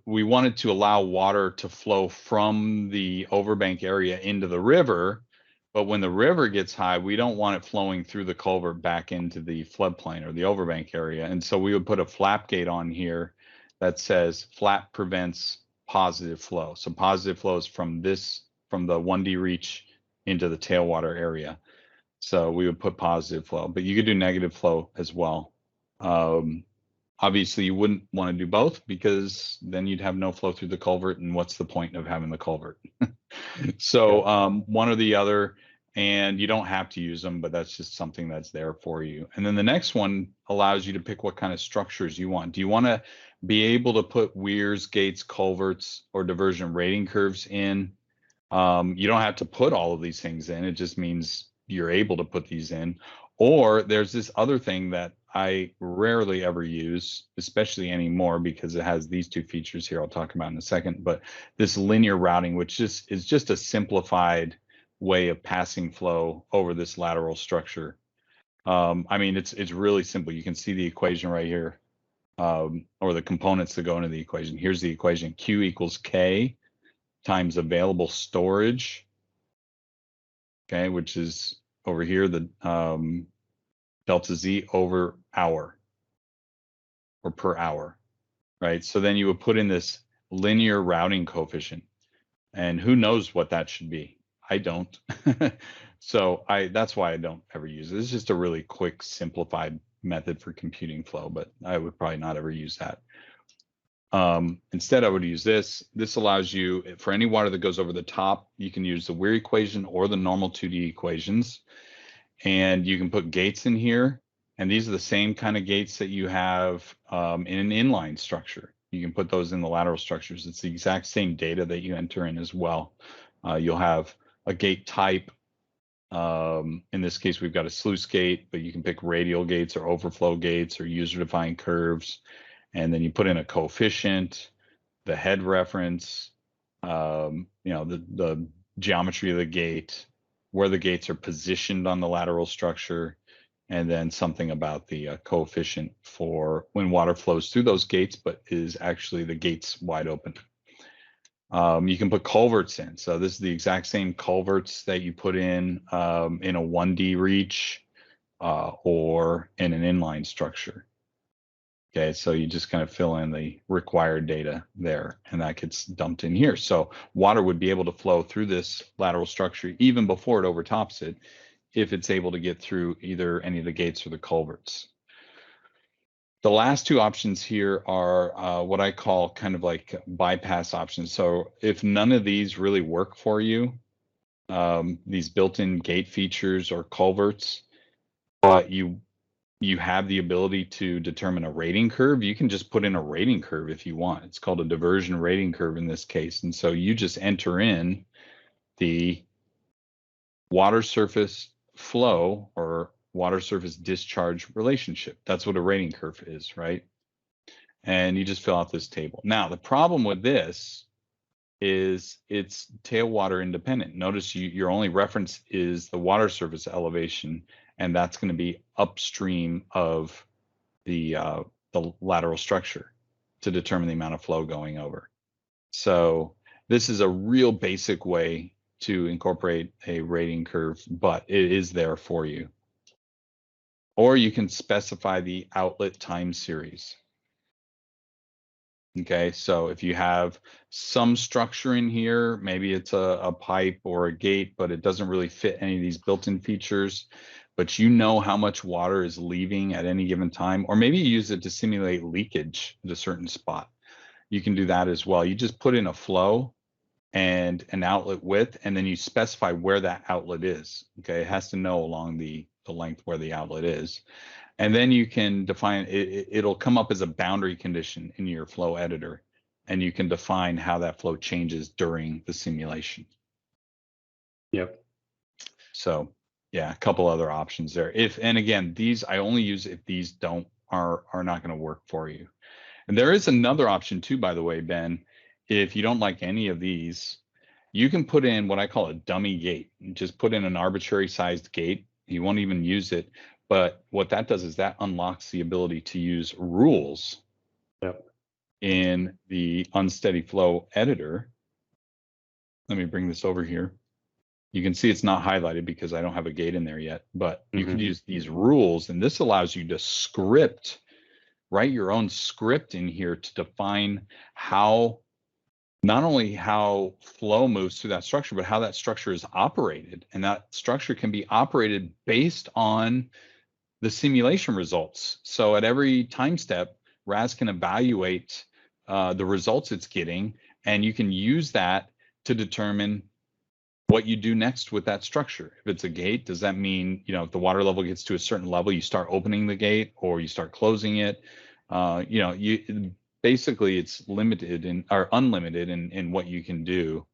we wanted to allow water to flow from the overbank area into the river, but when the river gets high, we don't want it flowing through the culvert back into the floodplain or the overbank area. And so we would put a flap gate on here that says flap prevents positive flow. So positive flow is from the 1D reach into the tailwater area. So we would put positive flow, but you could do negative flow as well. Obviously, you wouldn't want to do both, because then you'd have no flow through the culvert, and what's the point of having the culvert? So one or the other, and you don't have to use them, but that's just something that's there for you. And then the next one allows you to pick what kind of structures you want. Do you want to be able to put weirs, gates, culverts, or diversion rating curves in? You don't have to put all of these things in. It just means you're able to put these in. Or there's this other thing that I rarely ever use, especially anymore, because it has these two features here I'll talk about in a second. But this linear routing, which is just a simplified way of passing flow over this lateral structure. I mean, it's really simple. You can see the equation right here, or the components that go into the equation. Here's the equation: Q equals K times available storage, okay, which is over here, the delta Z over hour, or per hour, right? So then you would put in this linear routing coefficient, and who knows what that should be? I don't. So that's why I don't ever use it. It's just a really quick, simplified method for computing flow, but I would probably not ever use that. Instead, I would use this. This allows you, for any water that goes over the top, you can use the Weir equation or the normal 2D equations. And you can put gates in here. And these are the same kind of gates that you have in an inline structure. You can put those in the lateral structures. It's the exact same data that you enter in as well. You'll have a gate type In this case, we've got a sluice gate, but you can pick radial gates or overflow gates or user-defined curves. And then you put in a coefficient, the head reference, the geometry of the gate, where the gates are positioned on the lateral structure, and then something about the coefficient for when water flows through those gates, but is actually the gates wide open. You can put culverts in. So this is the exact same culverts that you put in a 1D reach or in an inline structure. Okay, so you just kind of fill in the required data there, and that gets dumped in here. So water would be able to flow through this lateral structure even before it overtops it, if it's able to get through either any of the gates or the culverts. The last two options here are what I call kind of like bypass options. So if none of these really work for you, these built-in gate features or culverts, but you have the ability to determine a rating curve, you can just put in a rating curve if you want. It's called a diversion rating curve in this case. And so you just enter in the water surface flow or water surface discharge relationship. That's what a rating curve is, right? And you just fill out this table. Now, the problem with this is it's tailwater independent. Notice your only reference is the water surface elevation, and that's going to be upstream of the lateral structure to determine the amount of flow going over. So this is a real basic way to incorporate a rating curve, but it is there for you. Or you can specify the outlet time series. Okay, so if you have some structure in here, maybe it's a pipe or a gate, but it doesn't really fit any of these built-in features, but you know how much water is leaving at any given time, or maybe you use it to simulate leakage at a certain spot. You can do that as well. You just put in a flow and an outlet width, and then you specify where that outlet is. Okay, it has to know along the length where the outlet is. And then you can define it, it'll come up as a boundary condition in your flow editor, and you can define how that flow changes during the simulation. Yep. So yeah, a couple other options there. And again, these I only use if these are not going to work for you. And there is another option too, by the way, Ben. If you don't like any of these, you can put in what I call a dummy gate. Just put in an arbitrary sized gate. You won't even use it. But what that does is that unlocks the ability to use rules in the unsteady flow editor. Let me bring this over here. You can see it's not highlighted because I don't have a gate in there yet, but you can use these rules, and this allows you to script, write your own script in here to define how, not only how flow moves through that structure, but how that structure is operated. And that structure can be operated based on the simulation results. So at every time step, RAS can evaluate the results it's getting, and you can use that to determine what you do next with that structure. If it's a gate, does that mean, if the water level gets to a certain level, you start opening the gate or you start closing it? Basically it's limited or unlimited in what you can do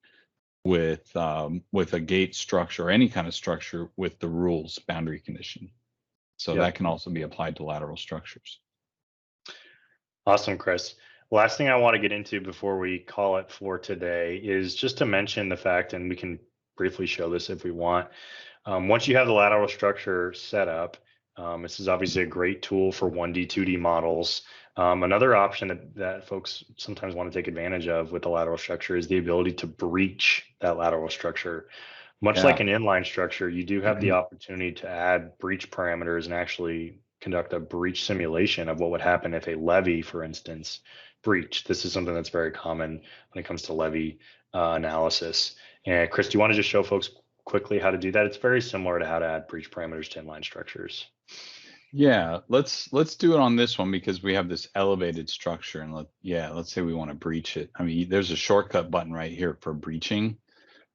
with a gate structure or any kind of structure with the rules boundary condition. So that can also be applied to lateral structures. Awesome, Chris. Last thing I want to get into before we call it for today is just to mention the fact, and we can briefly show this if we want. Once you have the lateral structure set up, this is obviously a great tool for 1D, 2D models. Another option that folks sometimes want to take advantage of with the lateral structure is the ability to breach that lateral structure. Much like an inline structure, you do have the opportunity to add breach parameters and actually conduct a breach simulation of what would happen if a levee, for instance, breached. This is something that's very common when it comes to levee analysis. And Chris, do you want to just show folks quickly how to do that? It's very similar to how to add breach parameters to inline structures. Yeah, let's do it on this one because we have this elevated structure, and let's say we want to breach it. I mean, there's a shortcut button right here for breaching.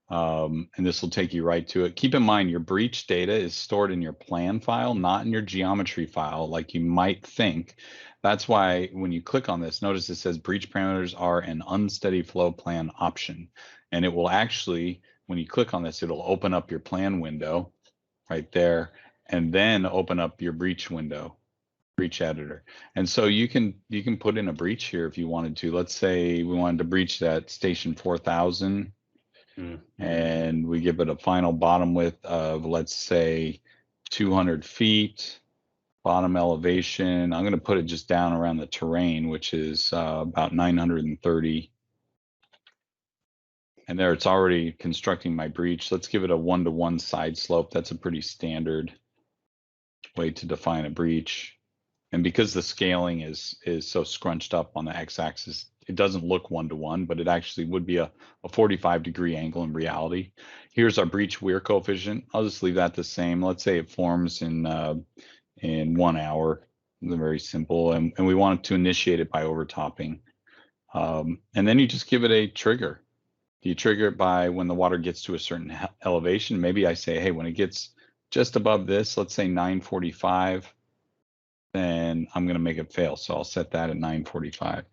And this will take you right to it. Keep in mind, your breach data is stored in your plan file, not in your geometry file, like you might think. That's why when you click on this, notice it says breach parameters are an unsteady flow plan option. And it will actually, when you click on this, it'll open up your plan window. right there, and then open up your breach window, breach editor. And so you can put in a breach here if you wanted to. Let's say we wanted to breach that station 4000, and we give it a final bottom width of, let's say, 200 feet. Bottom elevation, I'm going to put it just down around the terrain, which is about 930. And there it's already constructing my breach. Let's give it a 1-to-1 side slope. That's a pretty standard way to define a breach. And because the scaling is so scrunched up on the x-axis, it doesn't look 1-to-1, but it actually would be a 45-degree angle in reality. Here's our breach weir coefficient. I'll just leave that the same. Let's say it forms in 1 hour. Very simple, and we want to initiate it by overtopping. And then you just give it a trigger. You trigger it by when the water gets to a certain elevation. Maybe I say, hey, when it gets just above this, let's say 945, then I'm going to make it fail. So I'll set that at 945.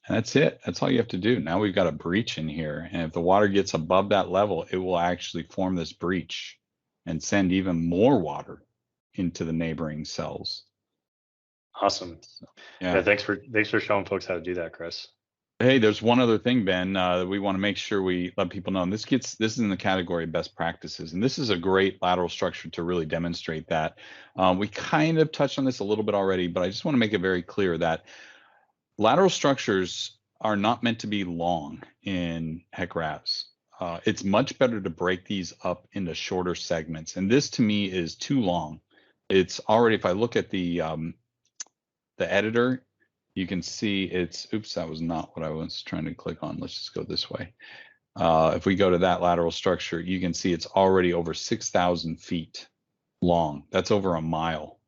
And that's it. That's all you have to do. Now we've got a breach in here. And if the water gets above that level, it will actually form this breach and send even more water into the neighboring cells. Awesome. So, yeah. Thanks for showing folks how to do that, Chris. Hey, there's one other thing, Ben, we want to make sure we let people know. And this is in the category of best practices. And this is a great lateral structure to really demonstrate that. We kind of touched on this a little bit already, but I just want to make it very clear that lateral structures are not meant to be long in HEC-RAS. It's much better to break these up into shorter segments. And this to me is too long. It's already, if I look at the editor, you can see it's, oops, that was not what I was trying to click on. Let's just go this way. If we go to that lateral structure, you can see it's already over 6,000 feet long. That's over a mile.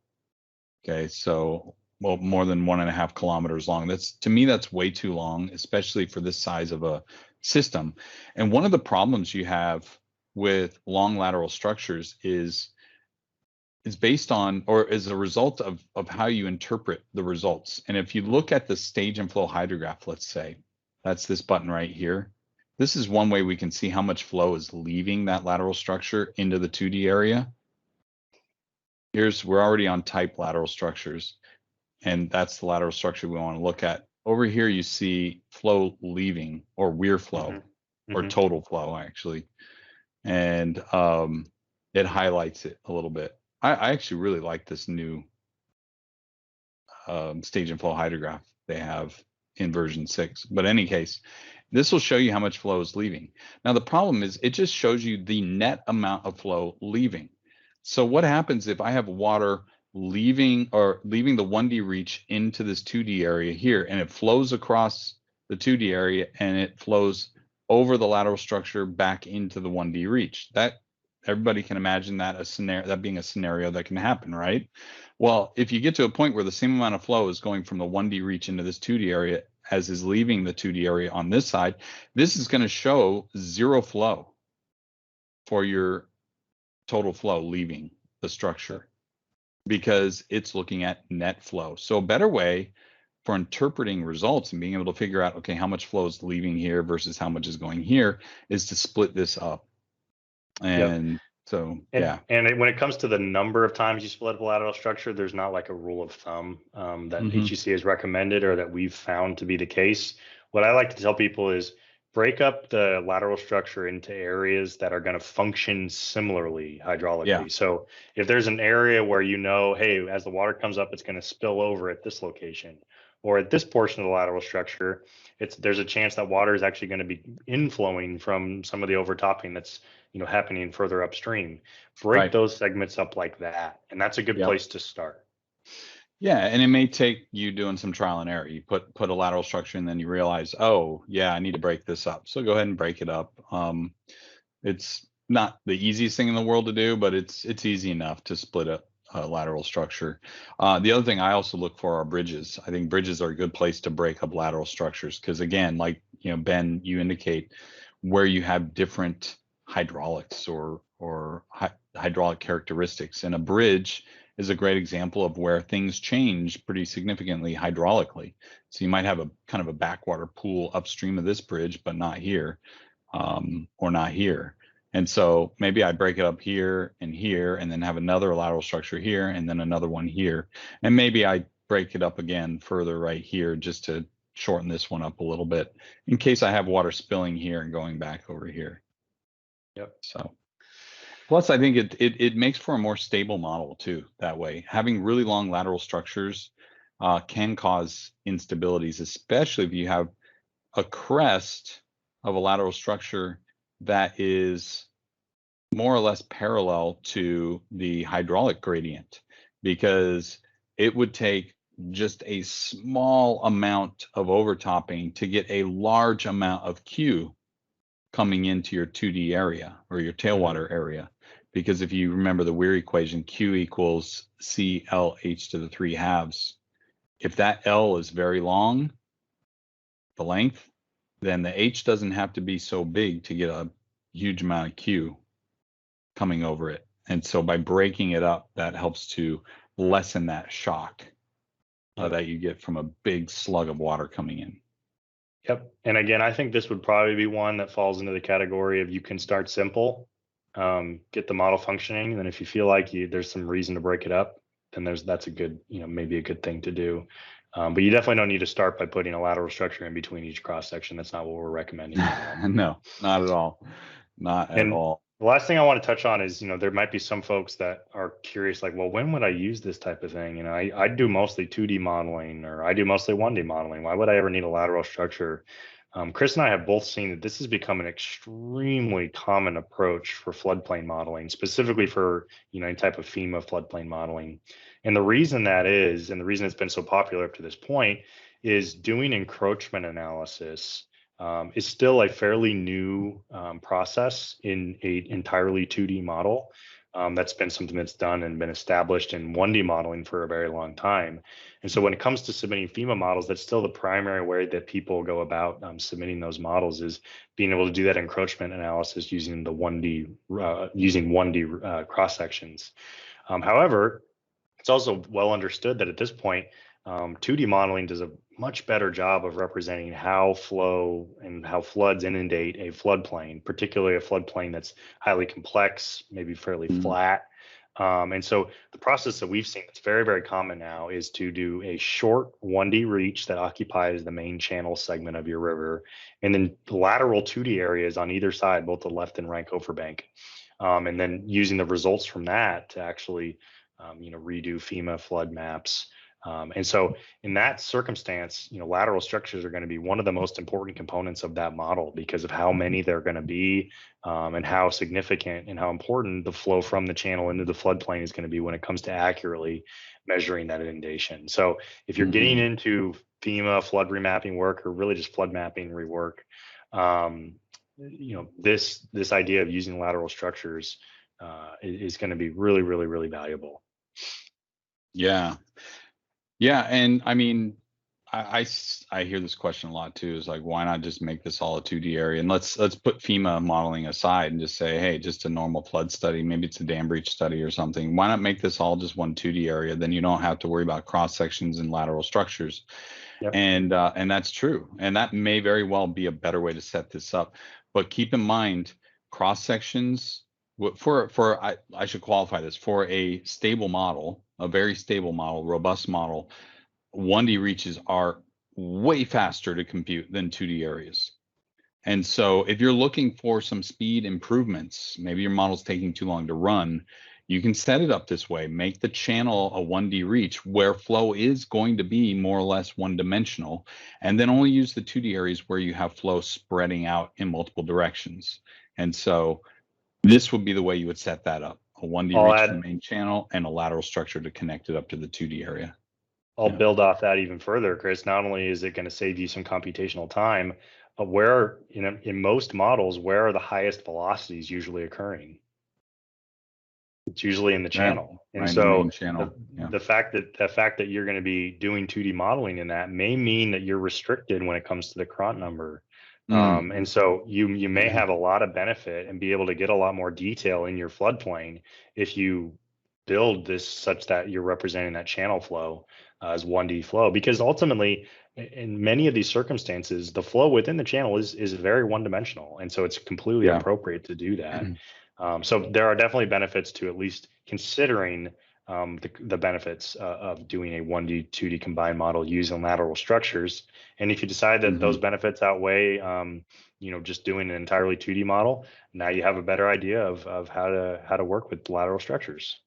Okay, so, well, more than 1.5 kilometers long. To me, that's way too long, especially for this size of a system. And one of the problems you have with long lateral structures is based on, or is a result of how you interpret the results. And if you look at the stage and flow hydrograph, let's say, that's this button right here. This is one way we can see how much flow is leaving that lateral structure into the 2D area. We're already on type lateral structures, and that's the lateral structure we want to look at. Over here, you see flow leaving, or weir flow, or total flow, actually. And it highlights it a little bit. I actually really like this new stage and flow hydrograph they have in version 6. But in any case, this will show you how much flow is leaving. Now, the problem is it just shows you the net amount of flow leaving. So what happens if I have water leaving the 1D reach into this 2D area here, and it flows across the 2D area and it flows over the lateral structure back into the 1D reach? That everybody can imagine that being a scenario that can happen, right? Well, if you get to a point where the same amount of flow is going from the 1D reach into this 2D area as is leaving the 2D area on this side, this is going to show zero flow for your total flow leaving the structure, because it's looking at net flow. So a better way for interpreting results and being able to figure out, okay, how much flow is leaving here versus how much is going here, is to split this up. And so, yeah. And when it comes to the number of times you split up a lateral structure, there's not like a rule of thumb that HEC has recommended or that we've found to be the case. What I like to tell people is break up the lateral structure into areas that are going to function similarly hydraulically. Yeah. So if there's an area where you know, hey, as the water comes up, it's going to spill over at this location, or at this portion of the lateral structure, there's a chance that water is actually going to be inflowing from some of the overtopping that's happening further upstream. Break those segments up like that, and that's a good place to start. Yeah, and it may take you doing some trial and error. You put a lateral structure and then you realize, oh yeah, I need to break this up. So go ahead and break it up. It's not the easiest thing in the world to do, but it's easy enough to split up a lateral structure. The other thing I also look for are bridges. I think bridges are a good place to break up lateral structures, because again, like Ben, you indicate where you have different hydraulics or hydraulic characteristics, and a bridge is a great example of where things change pretty significantly hydraulically. So you might have a kind of a backwater pool upstream of this bridge, but not here, or not here. And so maybe I break it up here, and then have another lateral structure here, and then another one here. And maybe I break it up again further right here just to shorten this one up a little bit in case I have water spilling here and going back over here. Yep. So plus I think it makes for a more stable model too that way. Having really long lateral structures can cause instabilities, especially if you have a crest of a lateral structure that is more or less parallel to the hydraulic gradient, because it would take just a small amount of overtopping to get a large amount of Q coming into your 2D area or your tailwater area. Because if you remember the Weir equation, Q equals CLH to the 3/2. If that L is very long, the length, then the H doesn't have to be so big to get a huge amount of Q coming over it. And so by breaking it up, that helps to lessen that shock that you get from a big slug of water coming in. Yep. And again, I think this would probably be one that falls into the category of you can start simple, get the model functioning, and then if you feel like there's some reason to break it up, then that's a good, maybe a good thing to do. But you definitely don't need to start by putting a lateral structure in between each cross section. That's not what we're recommending. No, not at all. Not at all. The last thing I want to touch on is, there might be some folks that are curious, like, well, when would I use this type of thing? I do mostly 2D modeling, or I do mostly 1D modeling. Why would I ever need a lateral structure? Chris and I have both seen that this has become an extremely common approach for floodplain modeling, specifically for, any type of FEMA floodplain modeling. And the reason that is, and the reason it's been so popular up to this point, is doing encroachment analysis is still a fairly new process in a entirely 2D model. That's been something that's done and been established in 1D modeling for a very long time. And so when it comes to submitting FEMA models, that's still the primary way that people go about submitting those models, is being able to do that encroachment analysis using the 1D cross sections. However, it's also well understood that at this point, 2D modeling does a much better job of representing how flow and how floods inundate a floodplain, particularly a floodplain that's highly complex, maybe fairly flat. And so the process that we've seen that's very, very common now is to do a short 1D reach that occupies the main channel segment of your river, and then lateral 2D areas on either side, both the left and right gopher bank. And then using the results from that to actually redo FEMA flood maps. And so in that circumstance, lateral structures are going to be one of the most important components of that model because of how many they're going to be, and how significant and how important the flow from the channel into the floodplain is going to be when it comes to accurately measuring that inundation. So if you're getting into FEMA flood remapping work, or really just flood mapping rework, this idea of using lateral structures is going to be really, really, really valuable. Yeah. Yeah, and I mean, I hear this question a lot too. Is like, why not just make this all a 2D area, and let's put FEMA modeling aside and just say, hey, just a normal flood study, maybe it's a dam breach study or something. Why not make this all just one 2D area? Then you don't have to worry about cross sections and lateral structures. Yep. And that's true, and that may very well be a better way to set this up. But keep in mind, cross sections I should qualify this, for a stable model, a very stable model, robust model, 1D reaches are way faster to compute than 2D areas. And so if you're looking for some speed improvements, maybe your model's taking too long to run, you can set it up this way. Make the channel a 1D reach where flow is going to be more or less one-dimensional, and then only use the 2D areas where you have flow spreading out in multiple directions. And so this would be the way you would set that up: a 1D reach to the main channel and a lateral structure to connect it up to the 2D area. I'll build off that even further, Chris. Not only is it going to save you some computational time, but where, in most models, where are the highest velocities usually occurring? It's usually in the channel. Right, and so the fact that you're going to be doing 2D modeling in that may mean that you're restricted when it comes to the Cront number. And so you may have a lot of benefit and be able to get a lot more detail in your floodplain if you build this such that you're representing that channel flow as 1D flow, because ultimately in many of these circumstances, the flow within the channel is very one-dimensional, and so it's completely Yeah. appropriate to do that. So there are definitely benefits to at least considering the benefits of doing a 1D, 2D combined model using lateral structures. And if you decide that those benefits outweigh, just doing an entirely 2D model, now you have a better idea of how to work with lateral structures.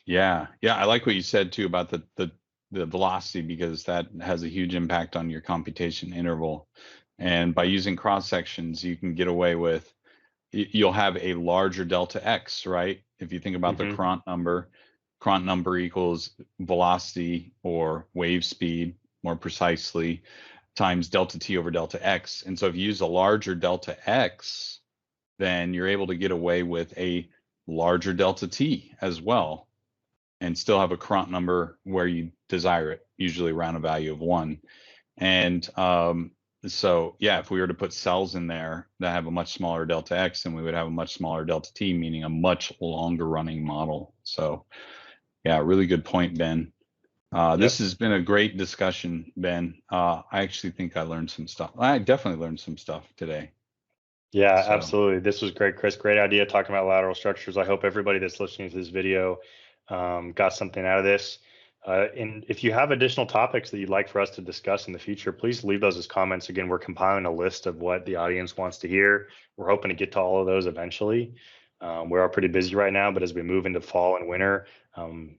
Yeah, I like what you said too about the velocity, because that has a huge impact on your computation interval. And by using cross sections, you can get away with, you'll have a larger delta x, right? If you think about the Courant number equals velocity or wave speed, more precisely, times delta t over delta x. And so if you use a larger delta x, then you're able to get away with a larger delta t as well, and still have a Courant number where you desire it, usually around a value of 1. And so, yeah, if we were to put cells in there that have a much smaller delta x, then we would have a much smaller delta t, meaning a much longer running model. So, yeah, really good point, Ben. This has been a great discussion, Ben. I actually think I learned some stuff. I definitely learned some stuff today. Yeah, absolutely. This was great, Chris. Great idea talking about lateral structures. I hope everybody that's listening to this video got something out of this. And if you have additional topics that you'd like for us to discuss in the future, please leave those as comments. Again, we're compiling a list of what the audience wants to hear. We're hoping to get to all of those eventually. We are pretty busy right now, but as we move into fall and winter,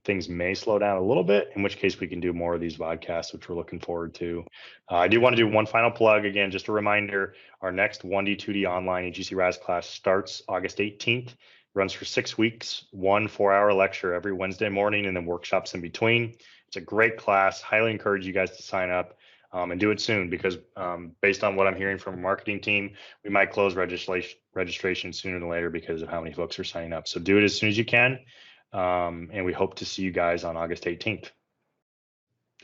things may slow down a little bit, in which case we can do more of these podcasts, which we're looking forward to. I do want to do one final plug. Again, just a reminder, our next 1D, 2D online HEC-RAS class starts August 18th, runs for 6 weeks, 1 4-hour lecture every Wednesday morning, and then workshops in between. It's a great class. Highly encourage you guys to sign up and do it soon, because based on what I'm hearing from a marketing team, we might close registration sooner than later because of how many folks are signing up. So do it as soon as you can. And we hope to see you guys on August 18th.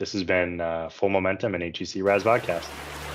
This has been Full Momentum and HEC-RAS podcast.